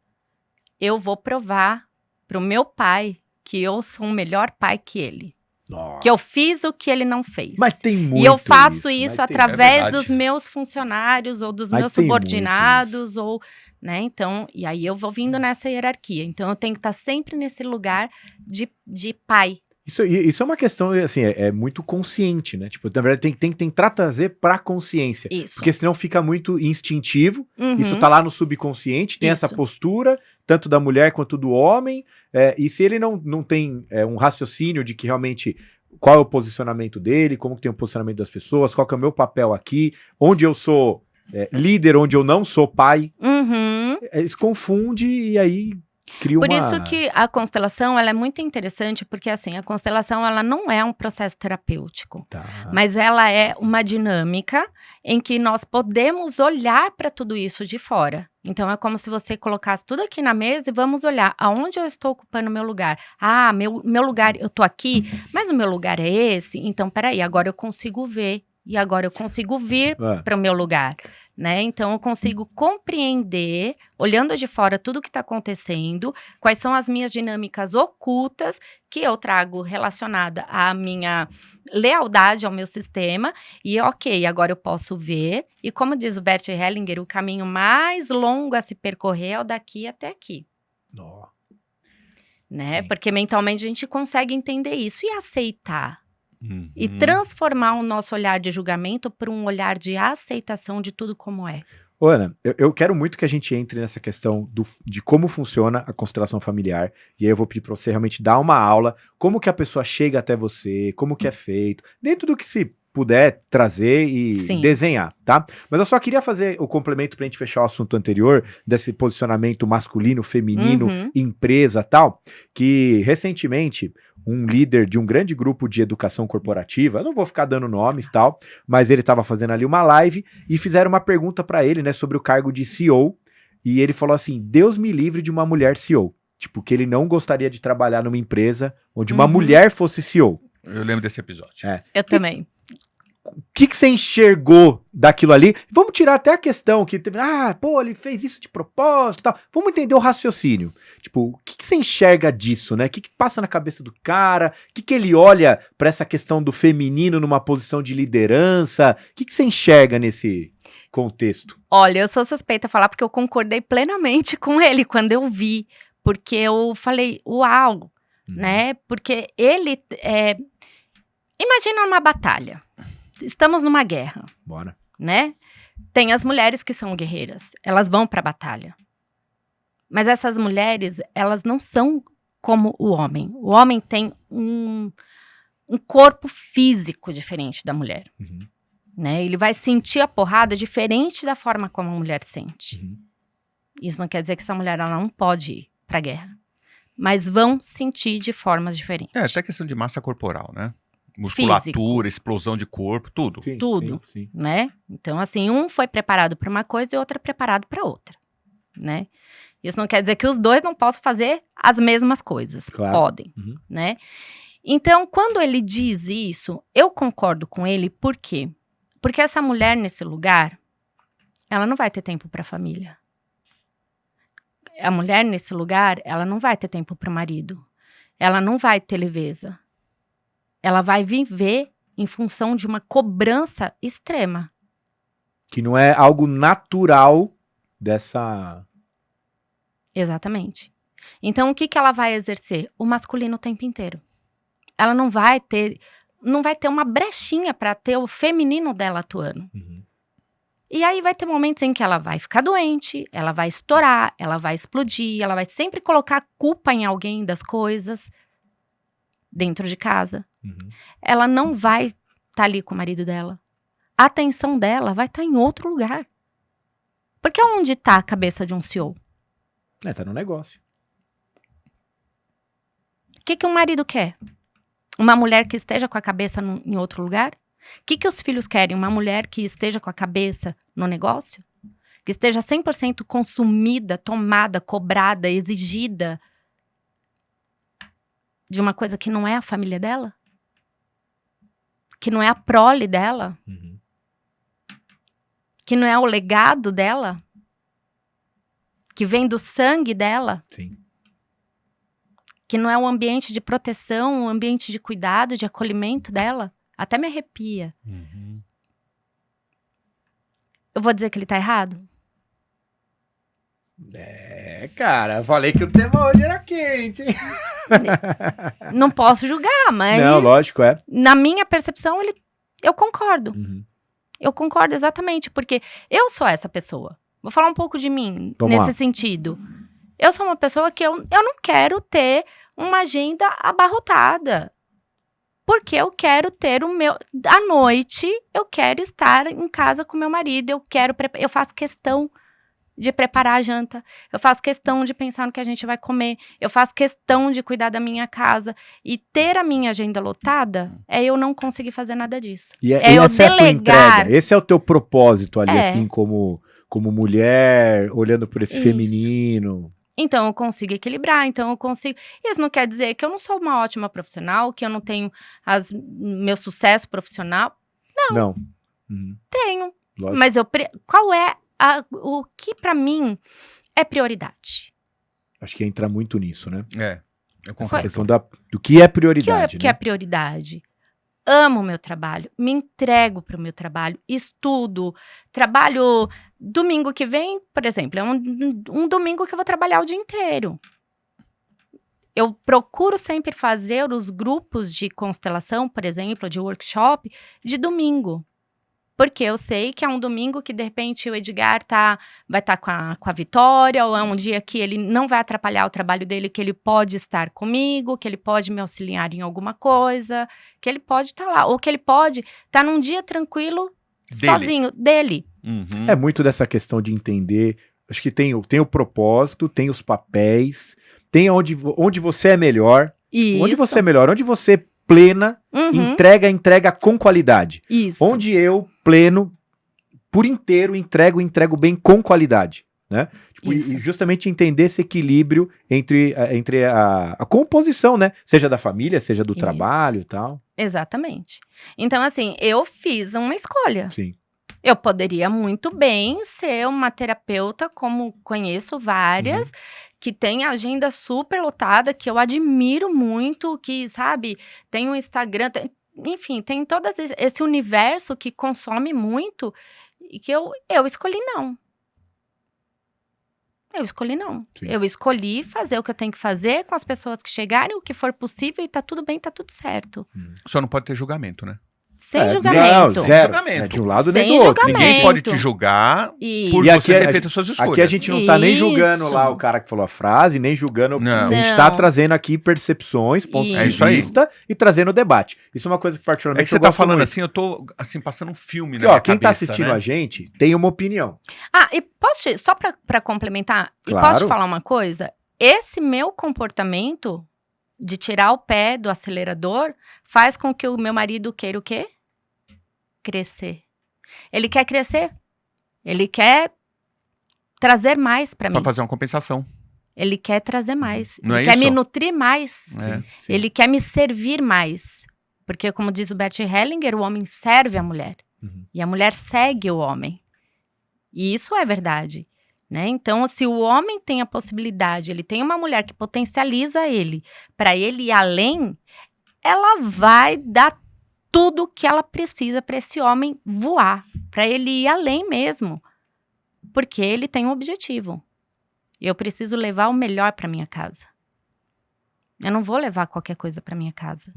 C: eu vou provar pro meu pai que eu sou um melhor pai que ele.
A: Nossa.
C: Que eu fiz o que ele não fez.
A: Mas tem muito
C: E eu faço
A: mas
C: isso
A: tem-
C: através
B: verdade.
C: dos meus funcionários ou dos
A: Mas
C: meus
A: tem muito
C: subordinados ou, né? Então, e aí eu vou vindo nessa hierarquia. Então eu tenho que estar sempre nesse lugar de pai.
A: Isso é uma questão, assim, é muito consciente, né? Tipo, na verdade, tem que tentar trazer pra consciência.
C: Isso.
A: Porque senão fica muito instintivo.
C: Uhum.
A: Isso tá lá no subconsciente, tem essa
C: Isso.
A: postura, tanto da mulher quanto do homem. E se ele não tem um raciocínio de que realmente qual é o posicionamento dele, como que tem o posicionamento das pessoas, qual que é o meu papel aqui, onde eu sou líder, onde eu não sou pai,
C: Uhum.
A: eles confundem e aí cria
C: Por
A: uma...
C: isso que a constelação, ela é muito interessante, porque assim, a constelação, ela não é um processo terapêutico.
A: Tá.
C: Mas ela é uma dinâmica em que nós podemos olhar para tudo isso de fora. Então, é como se você colocasse tudo aqui na mesa e vamos olhar aonde eu estou ocupando meu lugar. Ah, meu lugar, eu tô aqui, mas o meu lugar é esse? Então, peraí, agora eu consigo ver e agora eu consigo vir para o meu lugar, né? Então, eu consigo compreender, olhando de fora tudo que está acontecendo, quais são as minhas dinâmicas ocultas que eu trago relacionada à minha lealdade ao meu sistema, e ok, agora eu posso ver, e como diz o Bert Hellinger, o caminho mais longo a se percorrer é o daqui até aqui,
A: Nó.
C: né?
A: Sim.
C: Porque mentalmente a gente consegue entender isso e aceitar, e
B: Uhum.
C: transformar o nosso olhar de julgamento por um olhar de aceitação de tudo como é.
A: Ô, Ana, eu quero muito que a gente entre nessa questão de como funciona a constelação familiar, e aí eu vou pedir para você realmente dar uma aula, como que a pessoa chega até você, como que é feito, dentro do que se puder trazer e
C: Sim.
A: desenhar, tá? Mas eu só queria fazer o complemento pra gente fechar o assunto anterior, desse posicionamento masculino, feminino,
C: Uhum.
A: empresa tal, que recentemente um líder de um grande grupo de educação corporativa, eu não vou ficar dando nomes tal, mas ele estava fazendo ali uma live e fizeram uma pergunta para ele, né, sobre o cargo de CEO, e ele falou assim: Deus me livre de uma mulher CEO. Tipo, que ele não gostaria de trabalhar numa empresa onde uma
C: Uhum.
A: mulher fosse CEO.
B: Eu lembro desse episódio.
C: Eu também.
A: O que você enxergou daquilo ali? Vamos tirar até a questão que teve, pô, ele fez isso de propósito e tal. Vamos entender o raciocínio. Tipo, o que você enxerga disso, né? O que passa na cabeça do cara? O que ele olha pra essa questão do feminino numa posição de liderança? O que você enxerga nesse contexto?
C: Olha, eu sou suspeita a falar porque eu concordei plenamente com ele quando eu vi, porque eu falei, uau, né? Porque ele, imagina uma batalha. Estamos numa guerra,
A: Bora.
C: né? Tem as mulheres que são guerreiras, elas vão para a batalha. Mas essas mulheres, elas não são como o homem. O homem tem um corpo físico diferente da mulher,
A: Uhum.
C: né? Ele vai sentir a porrada diferente da forma como a mulher sente.
A: Uhum.
C: Isso não quer dizer que essa mulher ela não pode ir para a guerra, mas vão sentir de formas diferentes.
B: Até questão de massa corporal, né? Musculatura, explosão de corpo, tudo.
A: Sim,
C: Tudo.
A: sim, sim.
C: Né? Então, assim, um foi preparado para uma coisa e outro é preparado para outra, né? Isso não quer dizer que os dois não possam fazer as mesmas coisas.
A: Claro.
C: Podem,
A: Uhum.
C: né? Então, quando ele diz isso, eu concordo com ele, por quê? Porque essa mulher nesse lugar, ela não vai ter tempo para a família. A mulher nesse lugar, ela não vai ter tempo para o marido. Ela não vai ter leveza. Ela vai viver em função de uma cobrança extrema.
A: Que não é algo natural dessa...
C: Exatamente. Então, o que ela vai exercer? O masculino o tempo inteiro. Ela não vai ter uma brechinha para ter o feminino dela atuando.
A: Uhum.
C: E aí vai ter momentos em que ela vai ficar doente, ela vai estourar, ela vai explodir, ela vai sempre colocar a culpa em alguém das coisas dentro de casa.
A: Uhum.
C: Ela não vai estar ali com o marido dela. A atenção dela vai estar em outro lugar. Porque onde está a cabeça de um CEO?
A: Tá no negócio.
C: O que um marido quer? Uma mulher que esteja com a cabeça em outro lugar? O que os filhos querem? Uma mulher que esteja com a cabeça no negócio? Que esteja 100% consumida, tomada, cobrada, exigida de uma coisa que não é a família dela? Que não é a prole dela?
A: Uhum.
C: Que não é o legado dela? Que vem do sangue dela?
A: Sim.
C: Que não é o ambiente de proteção, o ambiente de cuidado, de acolhimento dela? Até me arrepia.
B: Uhum.
C: Eu vou dizer que ele tá errado?
A: Cara, eu falei que o tema hoje era quente, hein?
C: Não posso julgar, mas
A: Não, lógico, é.
C: na minha percepção, eu concordo.
A: Uhum.
C: Eu concordo exatamente, porque eu sou essa pessoa. Vou falar um pouco de mim
A: Vamos
C: nesse
A: lá.
C: sentido. Eu sou uma pessoa que eu não quero ter uma agenda abarrotada. Porque eu quero ter à noite, eu quero estar em casa com meu marido, eu faço questão de preparar a janta, eu faço questão de pensar no que a gente vai comer, eu faço questão de cuidar da minha casa. E ter a minha agenda lotada é eu não conseguir fazer nada disso.
A: E
C: eu
A: essa é a tua
C: delegar.
A: entrega, esse é o teu propósito ali,
C: É.
A: assim, como mulher, olhando por esse
C: Isso.
A: feminino.
C: Então, eu consigo equilibrar, então eu consigo... Isso não quer dizer que eu não sou uma ótima profissional, que eu não tenho meu sucesso profissional.
A: Não. Uhum.
C: Tenho.
A: Lógico.
C: Mas qual é o que pra mim é prioridade?
A: Acho que entra muito nisso, né?
B: Eu
A: A
B: concordo.
A: questão do que é prioridade,
C: Que
A: né?
C: é prioridade? Amo o meu trabalho, me entrego para o meu trabalho, estudo, trabalho domingo que vem, por exemplo, é um domingo que eu vou trabalhar o dia inteiro. Eu procuro sempre fazer os grupos de constelação, por exemplo, de workshop, de domingo. Porque eu sei que é um domingo que, de repente, o Edgar vai estar com a Vitória, ou é um dia que ele não vai atrapalhar o trabalho dele, que ele pode estar comigo, que ele pode me auxiliar em alguma coisa, que ele pode estar lá, ou que ele pode estar num dia tranquilo, sozinho, dele.
B: Uhum.
A: É muito dessa questão de entender. Acho que tem o propósito, tem os papéis, tem onde você é melhor.
C: Isso.
A: Onde você é melhor, onde você plena,
C: Uhum.
A: entrega com qualidade.
C: Isso.
A: Onde eu, pleno, por inteiro, entrego bem com qualidade, né? Tipo,
C: Isso.
A: e justamente entender esse equilíbrio entre a composição, né? Seja da família, seja do
C: Isso.
A: trabalho e tal.
C: Exatamente. Então, assim, eu fiz uma escolha.
A: Sim.
C: Eu poderia muito bem ser uma terapeuta, como conheço várias, que tem agenda super lotada, que eu admiro muito, que, sabe, tem um Instagram, enfim, tem todo esse universo que consome muito, e que eu escolhi não. Eu escolhi não.
A: Sim.
C: Eu escolhi fazer o que eu tenho que fazer com as pessoas que chegarem, o que for possível, e tá tudo bem, tá tudo certo.
B: Só não pode ter julgamento, né?
C: Sem julgamento.
A: Não, zero.
B: Julgamento.
A: É de um lado nem
C: Sem
A: do outro.
C: julgamento.
B: Ninguém pode te julgar
C: E
B: por
A: E
B: você
A: aqui
B: ter feito as suas escolhas.
A: Aqui a gente não tá nem julgando
C: Isso.
A: lá o cara que falou a frase, nem julgando.
B: Não.
A: A gente
C: Não.
A: tá trazendo aqui percepções, pontos
B: É
A: de
B: isso aí.
A: vista e trazendo debate. Isso é uma coisa que particularmente
B: É que você
A: eu
B: tá
A: gosto
B: falando
A: muito.
B: assim, eu tô assim, passando um filme
A: Porque,
B: na minha
A: quem tá
B: cabeça,
A: assistindo
B: né?
A: a gente tem uma opinião.
C: e só pra complementar,
A: Claro.
C: e posso te falar uma coisa? Esse meu comportamento de tirar o pé do acelerador faz com que o meu marido queira o quê? Crescer. Ele quer crescer. Ele quer trazer mais pra mim.
B: Pra fazer uma compensação.
C: Ele quer trazer mais.
B: Não
C: ele
B: é
C: quer me
B: isso?
C: nutrir mais.
B: É.
A: Sim.
C: Ele quer me servir mais. Porque, como diz o Bert Hellinger, o homem serve a mulher.
A: Uhum.
C: E a mulher segue o homem. E isso é verdade, né? Então, se o homem tem a possibilidade, ele tem uma mulher que potencializa ele, para ele ir além, ela vai dar tudo o que ela precisa para esse homem voar, para ele ir além mesmo, porque ele tem um objetivo. Eu preciso levar o melhor para minha casa. Eu não vou levar qualquer coisa para minha casa.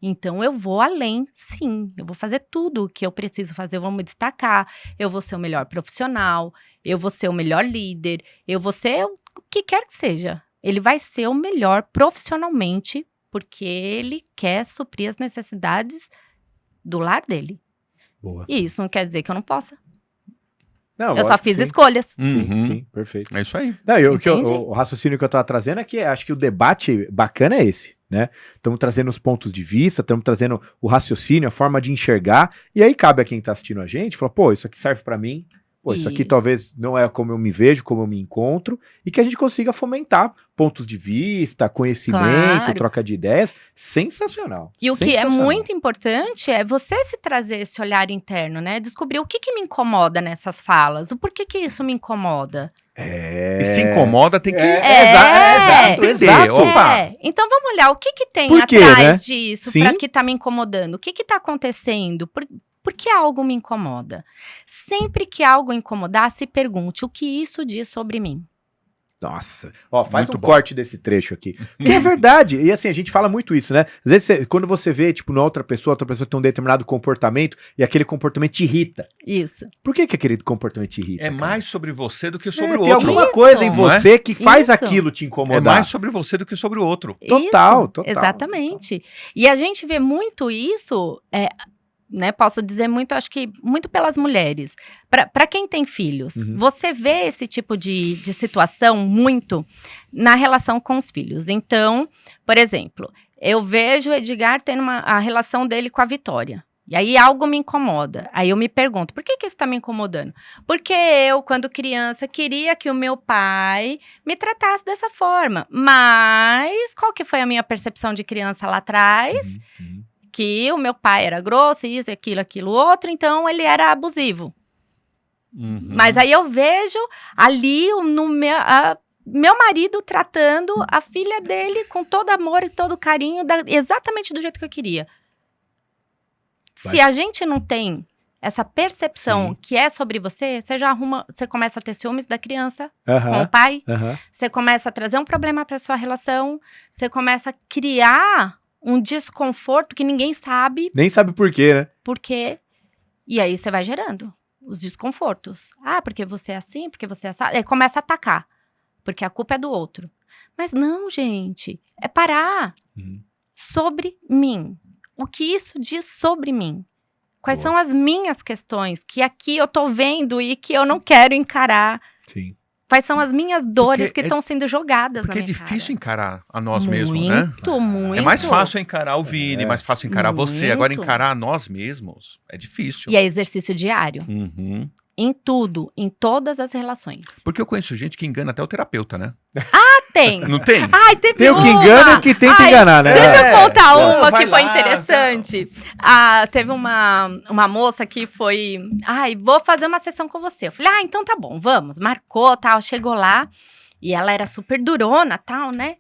C: Então, eu vou além, sim. Eu vou fazer tudo o que eu preciso fazer. Eu vou me destacar. Eu vou ser o melhor profissional. Eu vou ser o melhor líder. Eu vou ser o que quer que seja. Ele vai ser o melhor profissionalmente, porque ele quer suprir as necessidades do lar dele.
A: Boa.
C: E isso não quer dizer que eu não possa.
A: Não,
C: Eu só fiz
A: sim.
C: escolhas.
A: Sim, perfeito.
B: É isso aí.
A: Não,
C: Entende?
A: o raciocínio que eu tava trazendo é que acho que o debate bacana é esse, né? Estamos trazendo os pontos de vista, estamos trazendo o raciocínio, a forma de enxergar, e aí cabe a quem tá assistindo a gente, falar, pô, isso aqui serve pra mim, pô, isso aqui
C: Isso.
A: talvez não é como eu me vejo, como eu me encontro, e que a gente consiga fomentar pontos de vista, conhecimento,
C: Claro.
A: troca de ideias, sensacional.
C: E o que é
A: Sensacional.
C: muito importante é você se trazer esse olhar interno, né? Descobrir o que me incomoda nessas falas, o porquê que isso me incomoda.
A: É...
B: E se incomoda, tem que
A: exato,
B: entender.
A: exato.
B: Opa!
C: Então vamos olhar o que tem
A: Por quê,
C: atrás
A: né?
C: disso
A: Sim.
C: para que tá me incomodando. O que tá acontecendo? Por que algo me incomoda? Sempre que algo incomodar, se pergunte o que isso diz sobre mim.
A: Nossa, ó, faz
B: Muito
A: um
B: bom.
A: corte desse trecho aqui. Porque é verdade, e assim, a gente fala muito isso, né? Às vezes, quando você vê, tipo, na outra pessoa tem um determinado comportamento e aquele comportamento te irrita.
C: Isso.
A: Por que aquele comportamento te irrita?
B: É
A: cara?
B: mais sobre você do que sobre o
A: Tem
B: outro.
A: alguma
C: Isso.
A: coisa em
B: Não é?
A: você que faz
C: Isso.
A: aquilo te
B: É
A: incomodar.
B: mais sobre você do que sobre o outro.
A: Total,
C: Isso,
A: total.
C: exatamente. E a gente vê muito isso, né? Posso dizer muito, acho que muito pelas mulheres. Para quem tem filhos,
A: Uhum.
C: você vê esse tipo de situação muito na relação com os filhos. Então, por exemplo, eu vejo o Edgar tendo a relação dele com a Vitória. E aí algo me incomoda. Aí eu me pergunto, por que isso está me incomodando? Porque eu, quando criança, queria que o meu pai me tratasse dessa forma. Mas qual que foi a minha percepção de criança lá atrás?
A: Uhum.
C: Que o meu pai era grosso, isso, aquilo, outro, então ele era abusivo.
B: Uhum.
C: Mas aí eu vejo ali meu marido tratando a filha dele com todo amor e todo carinho, exatamente do jeito que eu queria. Se a gente não tem essa percepção
A: Sim.
C: que é sobre você, você começa a ter ciúmes da criança com o
A: Aham,
C: pai,
A: aham.
C: você começa a trazer um problema para sua relação, você começa a criar um desconforto que ninguém sabe
A: Nem sabe por quê, né?
C: por quê. E aí você vai gerando os desconfortos. Ah, porque você é assim, porque você é assim. Aí começa a atacar, porque a culpa é do outro. Mas não, gente, é parar
A: Uhum.
C: sobre mim. O que isso diz sobre mim? Quais
A: Boa.
C: são as minhas questões que aqui eu tô vendo e que eu não quero encarar?
A: Sim.
C: Quais são as minhas dores
B: Porque
C: que estão sendo jogadas
B: Porque
C: na
B: é
C: minha
B: difícil
C: cara?
B: encarar a nós mesmos, né?
C: Muito.
B: É mais fácil encarar o Vini,
A: É.
B: mais fácil encarar você. Agora,
C: Muito.
B: encarar nós mesmos é difícil.
C: E é exercício diário.
B: Uhum.
C: Em tudo, em todas as relações.
B: Porque eu conheço gente que engana até o terapeuta, né?
C: Tem.
B: Não tem?
C: Ai, teve
A: Tem o que
C: uma.
A: engana e o que tenta
C: Ai,
A: enganar, né?
C: Deixa
B: É.
C: eu contar
B: Não,
C: uma
B: vai
C: que foi
B: lá,
C: interessante. Teve uma moça que foi... Ai, vou fazer uma sessão com você. Eu falei, então tá bom, vamos. Marcou, tal, chegou lá. E ela era super durona, tal, né?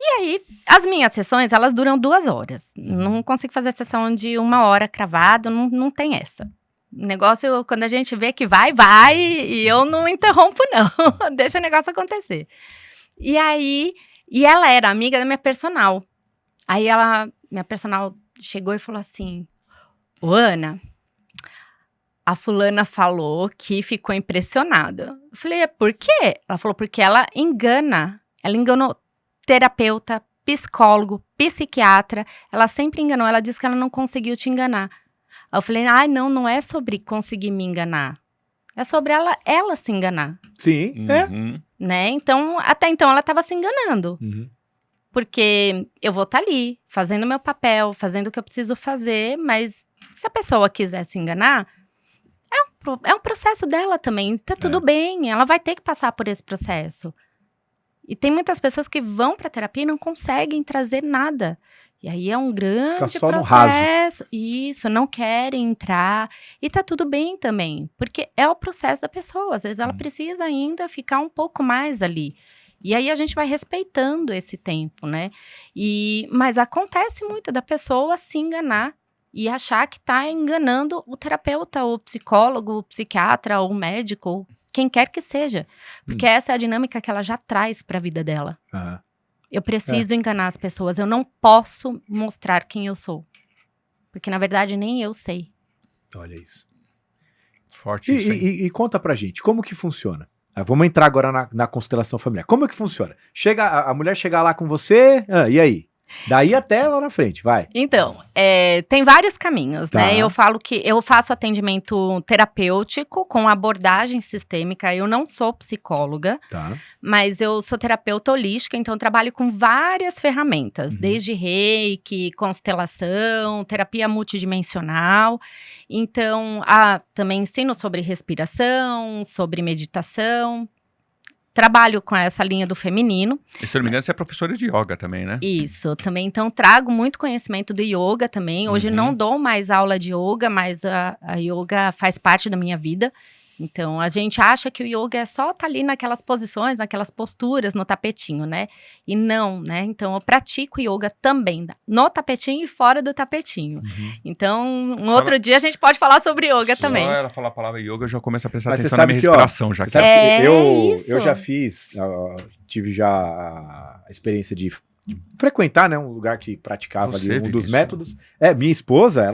C: E aí, as minhas sessões, elas duram 2 horas. Não consigo fazer sessão de 1 hora cravado, não tem essa. O negócio, quando a gente vê que vai, e eu não interrompo, não. Deixa o negócio acontecer. E aí, ela era amiga da minha personal. Aí minha personal chegou e falou assim, ô Ana, a fulana falou que ficou impressionada. Eu falei, por quê? Ela falou, porque ela enganou terapeuta, psicólogo, psiquiatra, ela sempre enganou, ela disse que ela não conseguiu te enganar. Aí eu falei, não é sobre conseguir me enganar, é sobre ela se enganar,
A: Sim,
B: Uhum.
C: né? Então, até então ela estava se enganando,
A: Uhum.
C: porque eu vou estar ali, fazendo meu papel, fazendo o que eu preciso fazer, mas se a pessoa quiser se enganar, é um processo dela também, tá tudo bem, ela vai ter que passar por esse processo. E tem muitas pessoas que vão pra terapia e não conseguem trazer nada. E aí é um grande
A: Fica só no raso.
C: processo. Isso, não querem entrar. E tá tudo bem também, porque é o processo da pessoa. Às vezes ela precisa ainda ficar um pouco mais ali. E aí a gente vai respeitando esse tempo, né? Mas acontece muito da pessoa se enganar e achar que tá enganando o terapeuta, o psicólogo, o psiquiatra, o médico, ou quem quer que seja. Porque essa é a dinâmica que ela já traz para a vida dela.
A: Aham.
C: Eu preciso enganar as pessoas, eu não posso mostrar quem eu sou. Porque, na verdade, nem eu sei.
A: Olha isso.
B: Forte isso, hein?
A: E conta pra gente, como que funciona? Vamos entrar agora na constelação familiar. Como é que funciona? A mulher chega lá com você, e aí? Daí até lá na frente, vai.
C: Então, tem vários caminhos,
A: Tá.
C: né? Eu falo que eu faço atendimento terapêutico com abordagem sistêmica. Eu não sou psicóloga,
A: Tá.
C: mas eu sou terapeuta holística, então eu trabalho com várias ferramentas, desde reiki, constelação, terapia multidimensional. Então, também ensino sobre respiração, sobre meditação. Trabalho com essa linha do feminino.
B: E se eu não me engano, você é professora de yoga também, né?
C: Isso, também. Então, trago muito conhecimento do yoga também. Hoje não dou mais aula de yoga, mas a yoga faz parte da minha vida. Então, a gente acha que o yoga é só estar ali naquelas posições, naquelas posturas, no tapetinho, né? E não, né? Então, eu pratico yoga também, no tapetinho e fora do tapetinho. Então, outro dia a gente pode falar sobre yoga também.
B: Só ela falar a palavra yoga, eu já começo a prestar
A: Mas você
B: atenção na
A: sabe
B: minha
A: que, ó,
B: respiração. Já
A: Você
B: que
A: sabe que
C: isso.
A: eu já fiz, tive já a experiência de frequentar, né, um lugar que praticava
B: Você,
A: ali um dos
B: Vinícius?
A: métodos. Minha esposa,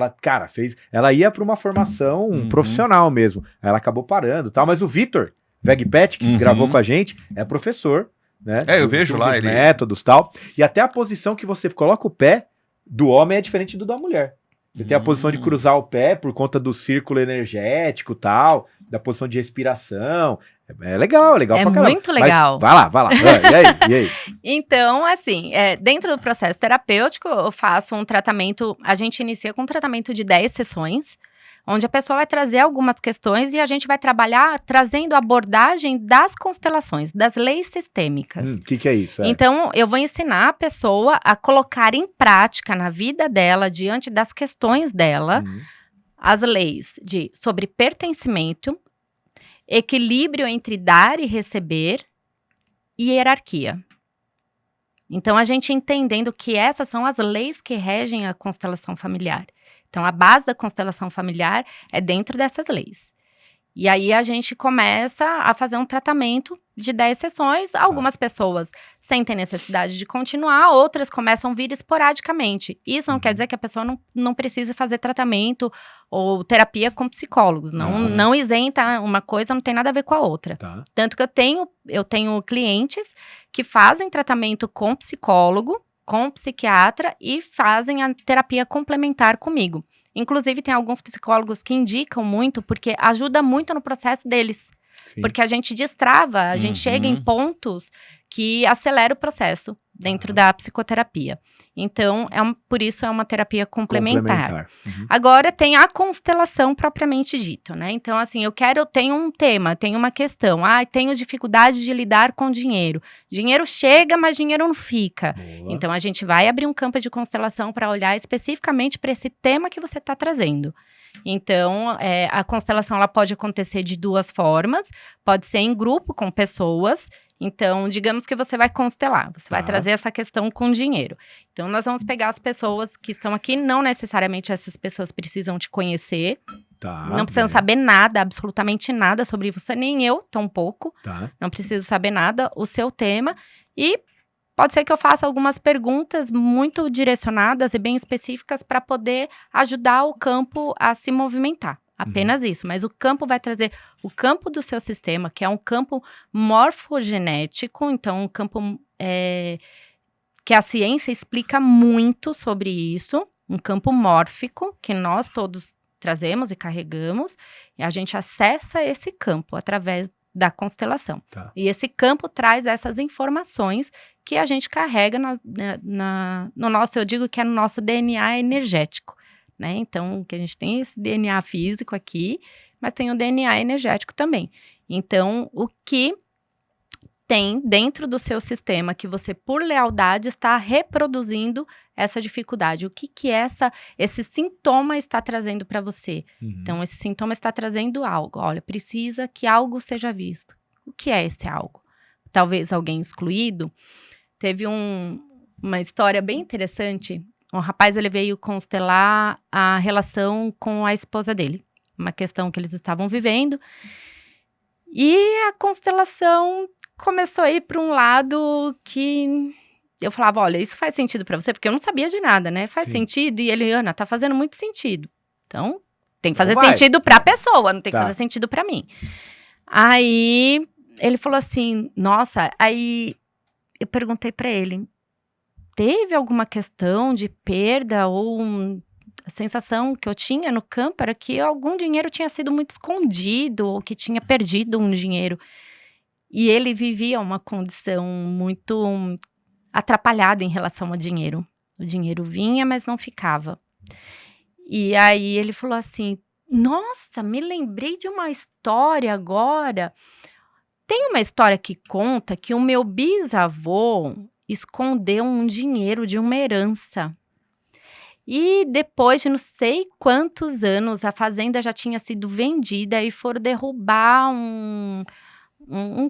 A: ela ia para uma formação profissional mesmo. Aí ela acabou parando, e tal, mas o Vitor Vegpet, que gravou com a gente, é professor, né?
B: Eu vejo lá
A: dos
B: ele.
A: métodos, tal. E até a posição que você coloca o pé do homem é diferente do da mulher. Você tem a posição de cruzar o pé por conta do círculo energético, tal, da posição de respiração. É legal pra caramba.
C: Muito legal.
A: Mas, vai lá. E aí?
C: Então, assim, dentro do processo terapêutico, eu faço um tratamento, a gente inicia com um tratamento de 10 sessões, onde a pessoa vai trazer algumas questões e a gente vai trabalhar trazendo a abordagem das constelações, das leis sistêmicas.
A: O que é isso?
C: Então, eu vou ensinar a pessoa a colocar em prática na vida dela, diante das questões dela, as leis sobre pertencimento, equilíbrio entre dar e receber e hierarquia. Então, a gente entendendo que essas são as leis que regem a constelação familiar. Então, a base da constelação familiar é dentro dessas leis. E aí, a gente começa a fazer um tratamento de 10 sessões. Algumas pessoas sentem necessidade de continuar, outras começam a vir esporadicamente. Isso não quer dizer que a pessoa não precise fazer tratamento ou terapia com psicólogos. Não isenta uma coisa, não tem nada a ver com a outra.
A: Tá.
C: Tanto que eu tenho clientes que fazem tratamento com psicólogo, com psiquiatra e fazem a terapia complementar comigo. Inclusive, tem alguns psicólogos que indicam muito, porque ajuda muito no processo deles.
A: Sim.
C: Porque a gente destrava, a gente chega em pontos que acelera o processo dentro da psicoterapia. Então, por isso é uma terapia complementar. Agora, tem a constelação propriamente dito, né? Então, assim, eu tenho um tema, tenho uma questão. Tenho dificuldade de lidar com dinheiro. Dinheiro chega, mas dinheiro não fica.
A: Boa.
C: Então, a gente vai abrir um campo de constelação para olhar especificamente para esse tema que você está trazendo. Então, a constelação ela pode acontecer de duas formas. Pode ser em grupo com pessoas. Então, digamos que você vai constelar. Você vai trazer essa questão com dinheiro. Então, nós vamos pegar as pessoas que estão aqui. Não necessariamente essas pessoas precisam te conhecer. Não precisam saber nada, absolutamente nada sobre você. Nem eu, tampouco. Não preciso saber nada. O seu tema. E pode ser que eu faça algumas perguntas muito direcionadas e bem específicas para poder ajudar o campo a se movimentar. Apenas isso. Mas o campo vai trazer o campo do seu sistema, que é um campo morfogenético. Então, um campo que a ciência explica muito sobre isso. Um campo mórfico, que nós todos trazemos e carregamos. E a gente acessa esse campo através da constelação. E esse campo traz essas informações que a gente carrega no nosso, eu digo que é no nosso DNA energético, né? Então, que a gente tem esse DNA físico aqui, mas tem o DNA energético também. Então, o que tem dentro do seu sistema que você, por lealdade, está reproduzindo essa dificuldade. O que esse sintoma está trazendo para você? Então, esse sintoma está trazendo algo. Olha, precisa que algo seja visto. O que é esse algo? Talvez alguém excluído. Teve uma história bem interessante. Um rapaz, ele veio constelar a relação com a esposa dele. Uma questão que eles estavam vivendo. E a constelação começou a ir para um lado que eu falava, olha, isso faz sentido para você? Porque eu não sabia de nada, né? Faz sentido? E ele, Ana, tá fazendo muito sentido. Então, tem que fazer sentido para a pessoa, não tem que fazer sentido para mim. Aí, ele falou assim, nossa, aí eu perguntei para ele, teve alguma questão de perda ou a sensação que eu tinha no campo era que algum dinheiro tinha sido muito escondido ou que tinha perdido um dinheiro. E ele vivia uma condição muito atrapalhada em relação ao dinheiro. O dinheiro vinha, mas não ficava. E aí ele falou assim, nossa, me lembrei de uma história agora. Tem uma história que conta que o meu bisavô escondeu um dinheiro de uma herança. E depois de não sei quantos anos, a fazenda já tinha sido vendida e foram derrubar um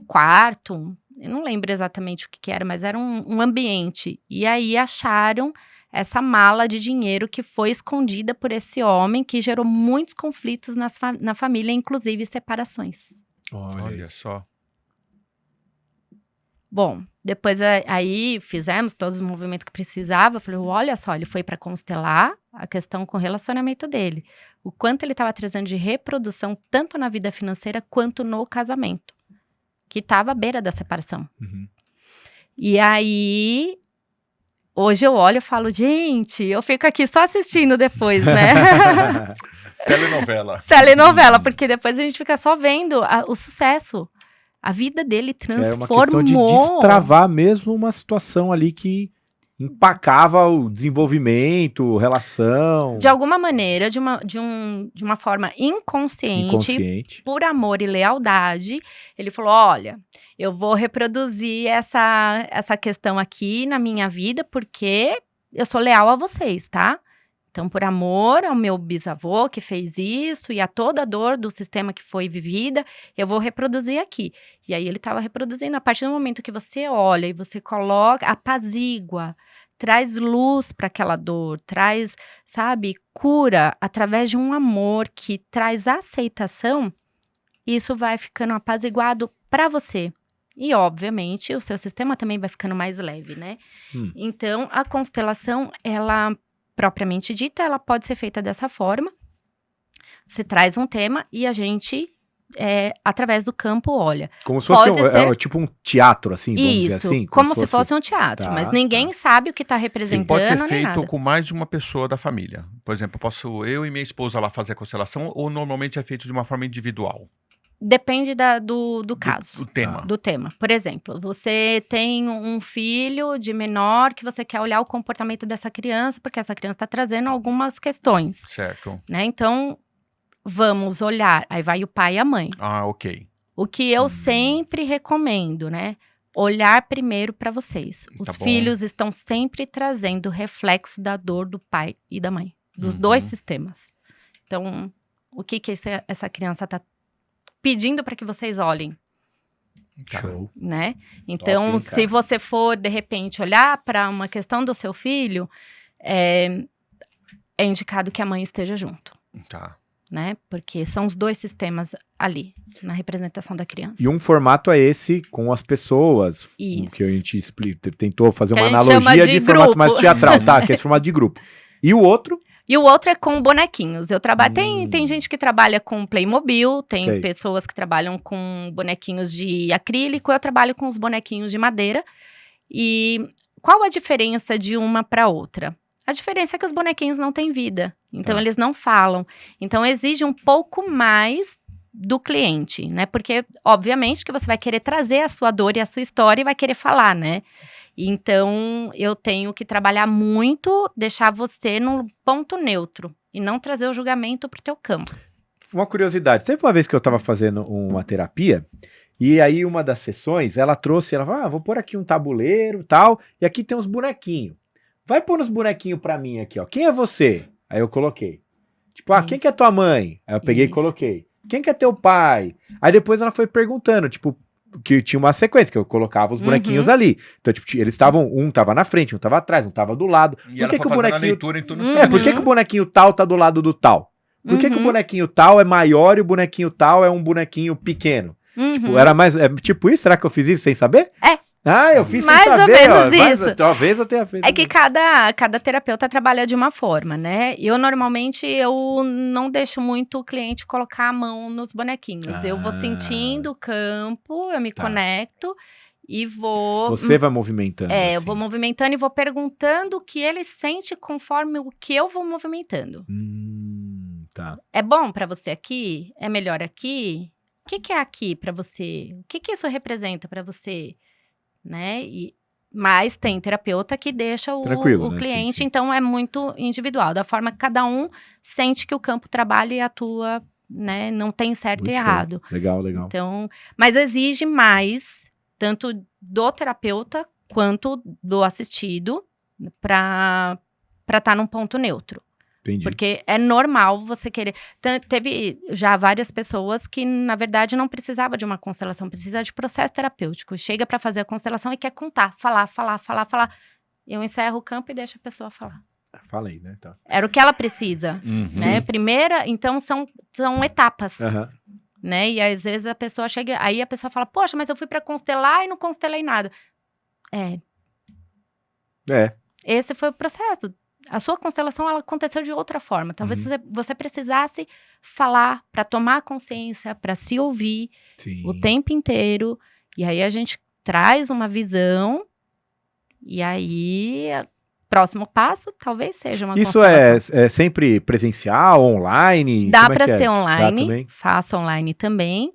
C: quarto. Eu não lembro exatamente o que era, mas era um ambiente. E aí acharam essa mala de dinheiro que foi escondida por esse homem, que gerou muitos conflitos na família, inclusive separações.
B: Olha só.
C: Bom, depois aí fizemos todos os movimentos que precisava. Falei, olha só, ele foi para constelar a questão com o relacionamento dele. O quanto ele estava trazendo de reprodução, tanto na vida financeira quanto no casamento. Que estava à beira da separação. E aí, hoje eu olho e falo, gente, eu fico aqui só assistindo depois, né? Telenovela, porque depois a gente fica só vendo o sucesso. A vida dele transformou.
A: É uma questão de destravar mesmo uma situação ali que empacava o desenvolvimento, relação.
C: De alguma maneira, de uma forma inconsciente, por amor e lealdade, ele falou, olha, eu vou reproduzir essa questão aqui na minha vida porque eu sou leal a vocês, tá? Então, por amor ao meu bisavô que fez isso e a toda a dor do sistema que foi vivida, eu vou reproduzir aqui. E aí ele estava reproduzindo. A partir do momento que você olha e você coloca, apazigua, traz luz para aquela dor, traz, sabe, cura através de um amor que traz aceitação, isso vai ficando apaziguado para você. E, obviamente, o seu sistema também vai ficando mais leve, né? Então, a constelação, ela, propriamente dita, ela pode ser feita dessa forma. Você traz um tema e a gente, através do campo, olha.
A: Como se fosse tipo um teatro, assim, vamos dizer assim?
C: Como se fosse um teatro, mas ninguém sabe o que está representando.
B: Pode ser feito com mais de uma pessoa da família. Por exemplo, posso eu e minha esposa lá fazer a constelação ou normalmente é feito de uma forma individual?
C: Depende do caso.
B: Do tema.
C: Por exemplo, você tem um filho de menor que você quer olhar o comportamento dessa criança, porque essa criança está trazendo algumas questões.
B: Certo.
C: Né? Então, vamos olhar. Aí vai o pai e a mãe.
B: Ah, ok.
C: O que eu sempre recomendo, né? Olhar primeiro para vocês. Os filhos estão sempre trazendo reflexo da dor do pai e da mãe. Dos dois sistemas. Então, o que essa criança está pedindo para que vocês olhem.
A: Show.
C: Né? Então, se você for, de repente, olhar para uma questão do seu filho, é indicado que a mãe esteja junto.
B: Tá.
C: Né? Porque são os dois sistemas ali, na representação da criança.
A: E um formato é esse com as pessoas.
C: Isso.
A: Que a gente tentou fazer
C: que
A: uma
C: a gente
A: analogia de
C: grupo.
A: Formato mais teatral, tá? Que é esse formato de grupo. E o outro?
C: E o outro é com bonequinhos. Eu trabalho. Tem gente que trabalha com Playmobil, tem pessoas que trabalham com bonequinhos de acrílico, eu trabalho com os bonequinhos de madeira. E qual a diferença de uma para outra? A diferença é que os bonequinhos não têm vida, então eles não falam. Então exige um pouco mais do cliente, né? Porque, obviamente, que você vai querer trazer a sua dor e a sua história e vai querer falar, né? Então, eu tenho que trabalhar muito, deixar você num ponto neutro e não trazer o julgamento pro teu campo.
A: Uma curiosidade, teve uma vez que eu estava fazendo uma terapia E aí, uma das sessões, ela falou, vou pôr aqui um tabuleiro e tal, e aqui tem uns bonequinhos. Vai pôr uns bonequinhos pra mim aqui, ó. Quem é você? Aí eu coloquei. Tipo, quem que é tua mãe? Aí eu peguei e coloquei. Quem que é teu pai? Aí depois ela foi perguntando, tipo, que tinha uma sequência, que eu colocava os bonequinhos ali. Então, tipo, eles estavam, um tava na frente, um tava atrás, um tava do lado.
B: E
A: Por
B: ela
A: que
B: foi
A: que o
B: fazendo a
A: bonequinho...
B: leitura e tu não
A: por
B: sabia.
A: que que o bonequinho tal tá do lado do tal? Por que que o bonequinho tal é maior e o bonequinho tal é um bonequinho pequeno? Tipo, era mais... tipo isso? Será que eu fiz isso sem saber? Eu fiz
C: mais
A: sem saber.
C: Mais ou menos isso.
A: Talvez eu tenha feito.
C: É que cada terapeuta trabalha de uma forma, né? Normalmente, eu não deixo muito o cliente colocar a mão nos bonequinhos. Eu vou sentindo o campo, eu me conecto e vou...
A: Você vai movimentando.
C: Eu vou movimentando e vou perguntando o que ele sente conforme o que eu vou movimentando.
A: Tá.
C: É bom pra você aqui? É melhor aqui? O que é aqui pra você? O que que isso representa pra você? Né? Mas tem terapeuta que deixa o
A: né?
C: cliente,
A: Sim.
C: então é muito individual, da forma que cada um sente que o campo trabalha e atua, né? Não tem certo
A: Muito
C: e
A: show.
C: errado.
A: Legal.
C: Então, mas exige mais, tanto do terapeuta quanto do assistido, para estar num ponto neutro.
A: Entendi.
C: Porque é normal você querer... Teve já várias pessoas que, na verdade, não precisava de uma constelação, precisa de processo terapêutico. Chega para fazer a constelação e quer contar, falar. Eu encerro o campo e deixo a pessoa falar.
A: Falei, né? Tá.
C: Era o que ela precisa, né? Primeira, então, são etapas, né? E às vezes a pessoa chega... Aí a pessoa fala, poxa, mas eu fui para constelar e não constelei nada. Esse foi o processo. A sua constelação, ela aconteceu de outra forma. Talvez você precisasse falar para tomar consciência, para se ouvir o tempo inteiro. E aí a gente traz uma visão. E aí, próximo passo, talvez seja uma constelação.
A: Isso é sempre presencial, online?
C: Dá para ser online.
A: Dá também?
C: Faço online também.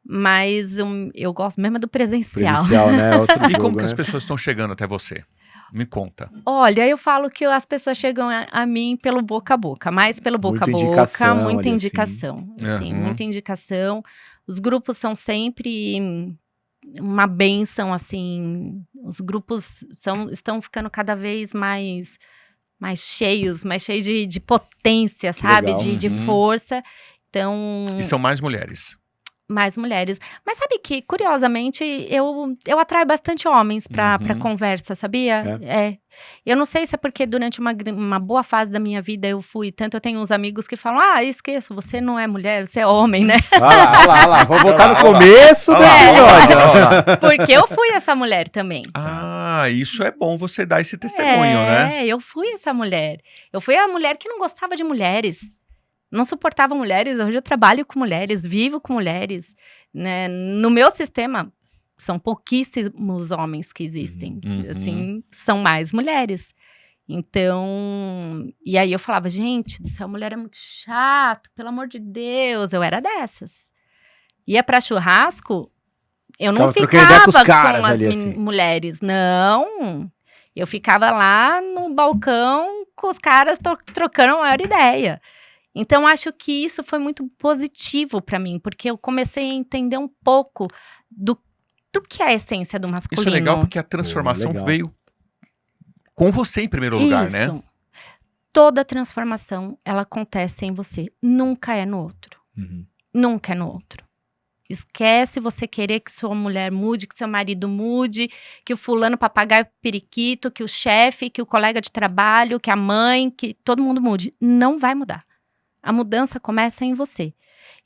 C: Mas eu gosto mesmo do presencial.
A: Presencial, né? Outro
B: E
A: jogo,
B: como que
A: né?
B: as pessoas estão chegando até você? Me conta.
C: Olha, eu falo que as pessoas chegam a mim pelo boca a boca, mais pelo boca a boca, muita indicação. Sim, muita indicação. Os grupos são sempre uma bênção, assim. Os grupos estão ficando cada vez mais cheios, de potência, sabe? De força. Então...
B: E são mais mulheres.
C: Mais mulheres. Mas sabe que, curiosamente, eu atraio bastante homens pra conversa, sabia? Eu não sei se é porque durante uma boa fase da minha vida eu tenho uns amigos que falam, esqueço, você não é mulher, você é homem, né?
A: Olha lá, vamos voltar no começo do episódio.
C: Porque eu fui essa mulher também.
B: Isso é bom você dar esse testemunho, né?
C: Eu fui essa mulher. Eu fui a mulher que não gostava de mulheres. Não suportava mulheres, hoje eu trabalho com mulheres, vivo com mulheres, né? No meu sistema, são pouquíssimos homens que existem, assim, são mais mulheres. Então, e aí eu falava, gente do céu, mulher é muito chato, pelo amor de Deus, eu era dessas. Ia pra churrasco, eu não ficava com as mulheres, não. Eu ficava lá no balcão com os caras trocando a maior ideia. Então, acho que isso foi muito positivo para mim, porque eu comecei a entender um pouco do que é a essência do masculino.
B: Isso é legal porque a transformação veio com você em primeiro lugar, né?
C: Toda transformação, ela acontece em você, nunca é no outro. Nunca é no outro. Esquece você querer que sua mulher mude, que seu marido mude, que o fulano papagaio periquito, que o chefe, que o colega de trabalho, que a mãe, que todo mundo mude. Não vai mudar. A mudança começa em você.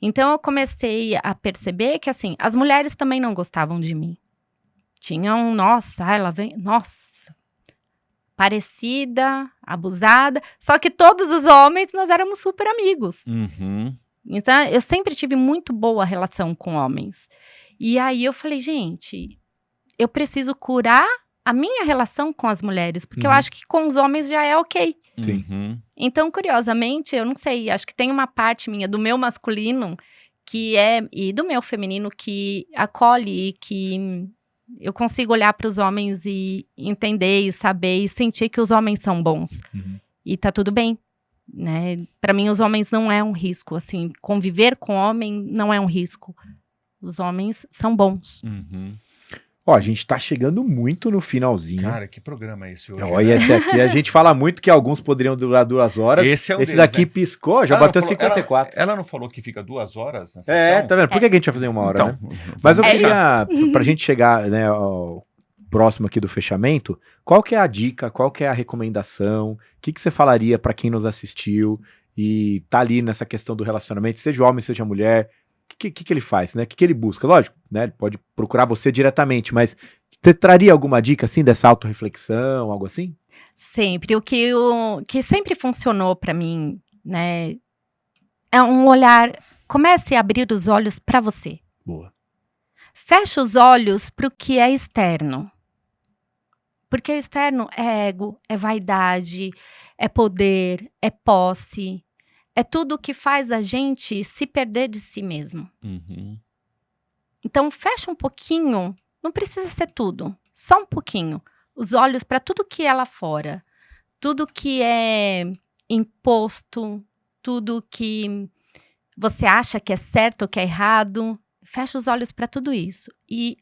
C: Então, eu comecei a perceber que, assim, as mulheres também não gostavam de mim. Tinham, ela vem, parecida, abusada. Só que todos os homens, nós éramos super amigos. Então, eu sempre tive muito boa relação com homens. E aí, eu falei, gente, eu preciso curar a minha relação com as mulheres. Porque eu acho que com os homens já é ok.
A: Sim.
C: Então, curiosamente, eu não sei, acho que tem uma parte minha do meu masculino e do meu feminino que acolhe e que eu consigo olhar para os homens e entender e saber e sentir que os homens são bons. E tá tudo bem, né? Para mim, os homens não é um risco, assim, conviver com homem não é um risco. Os homens são bons.
B: Uhum.
A: Ó, a gente tá chegando muito no finalzinho.
B: Cara, que programa é esse hoje?
A: Olha, esse aqui a gente fala muito que alguns poderiam durar 2 horas.
B: Esse é o
A: Esse
B: deles,
A: daqui
B: né?
A: piscou, já
B: Ela
A: bateu
B: não falou-
A: 54.
B: Ela não falou que fica 2 horas na
A: É,
B: sessão?
A: tá vendo? Por que a gente vai fazer 1 hora, né?
B: Então,
A: Mas eu
C: É
A: queria, pra gente chegar, né, ao próximo aqui do fechamento, qual que é a dica, qual que é a recomendação, o que que você falaria pra quem nos assistiu e tá ali nessa questão do relacionamento, seja homem, seja mulher, o que ele faz, né? O que ele busca? Lógico, né? Ele pode procurar você diretamente, mas você traria alguma dica, assim, dessa autorreflexão, algo assim?
C: Sempre. O que sempre funcionou para mim, né, é um olhar. Comece a abrir os olhos para você.
A: Boa.
C: Feche os olhos para o que é externo. Porque externo é ego, é vaidade, é poder, é posse. É tudo que faz a gente se perder de si mesmo.
B: Uhum.
C: Então, fecha um pouquinho, não precisa ser tudo, só um pouquinho. Os olhos para tudo que é lá fora. Tudo que é imposto, tudo que você acha que é certo ou que é errado. Fecha os olhos para tudo isso e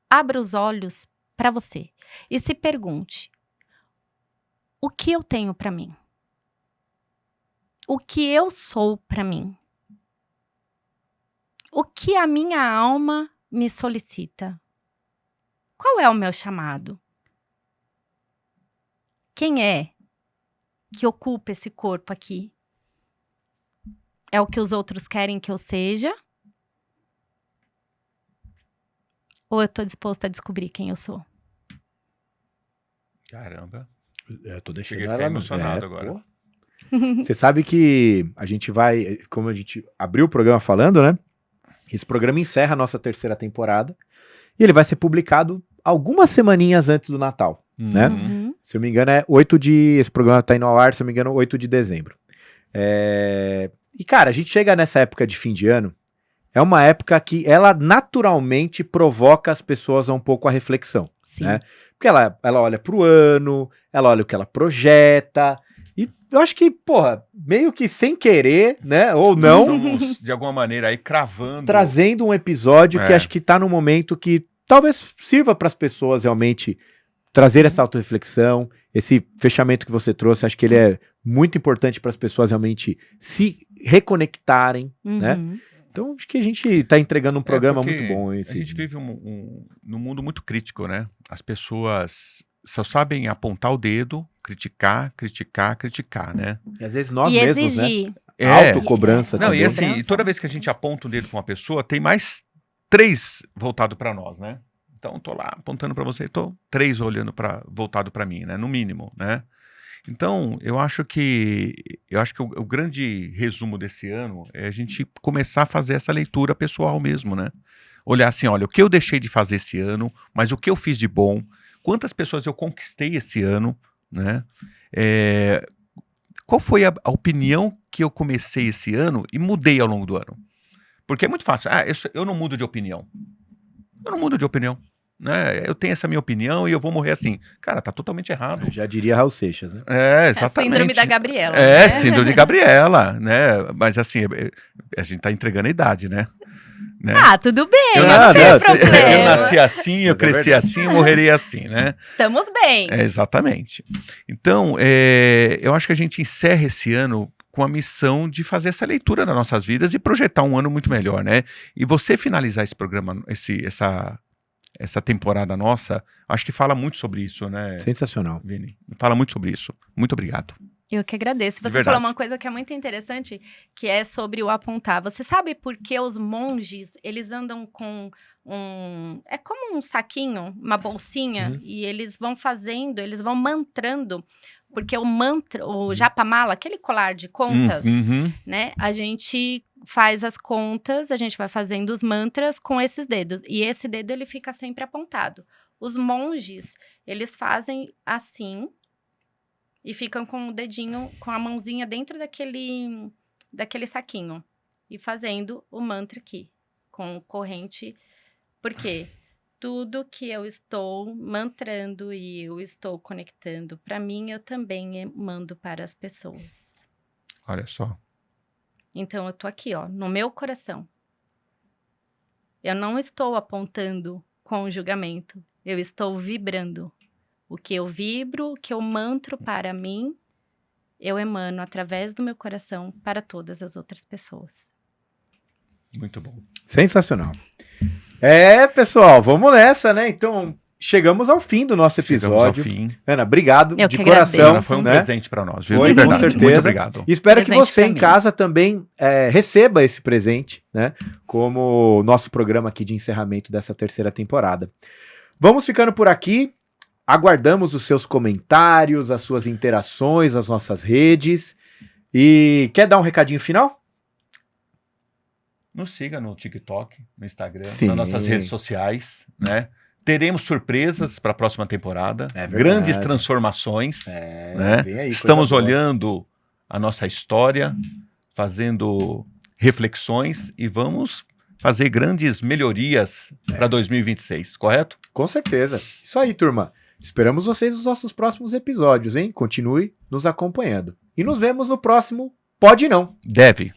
C: abra os olhos para você. E se pergunte: o que eu tenho para mim? O que eu sou para mim? O que a minha alma me solicita? Qual é o meu chamado? Quem é que ocupa esse corpo aqui? É o que os outros querem que eu seja? Ou eu estou disposta a descobrir quem eu sou?
B: Caramba.
A: Eu tô deixando
B: Cheguei a ficar
A: ela no...
B: emocionado agora.
A: pô. Você sabe que a gente vai, como a gente abriu o programa falando, né? Esse programa encerra a nossa 3ª temporada e ele vai ser publicado algumas semaninhas antes do Natal, né?
C: Uhum.
A: Se eu me engano é 8 de... Esse programa tá indo ao ar, se eu me engano, 8 de dezembro. E, cara, a gente chega nessa época de fim de ano, é uma época que ela naturalmente provoca as pessoas a um pouco a reflexão,
C: Sim.
A: né? Porque ela olha pro ano, ela olha o que ela projeta, e eu acho que, porra, meio que sem querer, né, ou não,
B: Estamos, de alguma maneira, aí cravando.
A: trazendo um episódio que
B: É.
A: acho que tá num momento que talvez sirva para as pessoas realmente trazer essa autorreflexão, esse fechamento que você trouxe, acho que ele é muito importante para as pessoas realmente se reconectarem, né?
C: Uhum.
A: Então, acho que a gente tá entregando um programa
B: porque
A: muito bom.
B: A
A: Esse.
B: gente vive num mundo muito crítico, né? As pessoas só sabem apontar o dedo, criticar, né?
A: E às vezes nós
C: E
A: mesmos, né?
C: exigir.
A: Autocobrança
B: Não,
A: também.
B: e assim,
C: Cobrança.
B: toda vez que a gente aponta o dedo para uma pessoa, tem mais 3 voltado para nós, né? Então, tô lá apontando para você, tô 3 olhando voltado para mim, né? No mínimo, né? Então, eu acho que o grande resumo desse ano é a gente começar a fazer essa leitura pessoal mesmo, né? Olhar assim, olha, o que eu deixei de fazer esse ano, mas o que eu fiz de bom, quantas pessoas eu conquistei esse ano, né? Qual foi a opinião que eu comecei esse ano e mudei ao longo do ano? Porque é muito fácil. Eu não mudo de opinião. Eu não mudo de opinião. Né? Eu tenho essa minha opinião e eu vou morrer assim. Cara, tá totalmente errado.
A: Eu já diria Raul Seixas, né?
B: É, exatamente.
C: Síndrome da Gabriela.
B: É,
C: né?
B: síndrome de Gabriela, né? Mas assim, a gente tá entregando a idade, né?
C: Ah, tudo bem,
B: Eu
C: não
B: nasci,
C: tem
A: assim,
C: problema.
B: eu nasci assim, eu
A: Mas é
B: cresci
A: verdade.
B: assim, eu morrerei assim, né?
C: Estamos bem.
B: Exatamente. Então, eu acho que a gente encerra esse ano com a missão de fazer essa leitura das nossas vidas e projetar um ano muito melhor, né? E você finalizar esse programa, essa temporada nossa, acho que fala muito sobre isso, né,
A: Sensacional.
B: Vini? Fala muito sobre isso. Muito obrigado.
C: Eu que agradeço.
B: De
C: Você falou
B: verdade.
C: uma coisa que é muito interessante, que é sobre o apontar. Você sabe por que os monges, eles andam com é como um saquinho, uma bolsinha,
A: Uhum.
C: e eles vão mantrando, porque o mantra, o japamala, aquele colar de contas,
B: Uhum.
C: né? A gente faz as contas, a gente vai fazendo os mantras com esses dedos. E esse dedo, ele fica sempre apontado. Os monges, eles fazem assim e ficam com o dedinho, com a mãozinha dentro daquele saquinho. E fazendo o mantra aqui, com corrente. Por quê? Tudo que eu estou mantrando e eu estou conectando para mim, eu também mando para as pessoas.
B: Olha só.
C: Então, eu tô aqui, ó, no meu coração. Eu não estou apontando com o julgamento, eu estou vibrando. O que eu vibro, o que eu mantro para mim, eu emano através do meu coração para todas as outras pessoas.
B: Muito bom.
A: Sensacional. Pessoal, vamos nessa, né? Então, chegamos ao fim do nosso
B: Chegamos ao
A: episódio.
B: fim.
A: Ana, obrigado
C: Eu
A: de
C: que
A: coração.
C: agradeço.
B: Foi um
A: né?
B: presente para nós, viu?
A: Foi,
B: De
A: com
B: verdade.
A: certeza.
B: Muito obrigado.
A: Espero que
C: Presente
A: você
C: pra
A: em
C: mim.
A: casa também receba esse presente, né? Como nosso programa aqui de encerramento dessa terceira temporada. Vamos ficando por aqui. Aguardamos os seus comentários, as suas interações, as nossas redes. E quer dar um recadinho final?
B: Nos siga no TikTok, no Instagram,
A: Sim.
B: nas nossas redes sociais, né? Teremos surpresas para a próxima temporada,
A: É verdade.
B: grandes transformações. Né?
A: Vem aí,
B: Estamos
A: coisa boa.
B: olhando a nossa história, fazendo reflexões e vamos fazer grandes melhorias para 2026, correto?
A: Com certeza. Isso aí, turma. Esperamos vocês nos nossos próximos episódios, hein? Continue nos acompanhando. E nos vemos no próximo Pode Não.
B: Deve.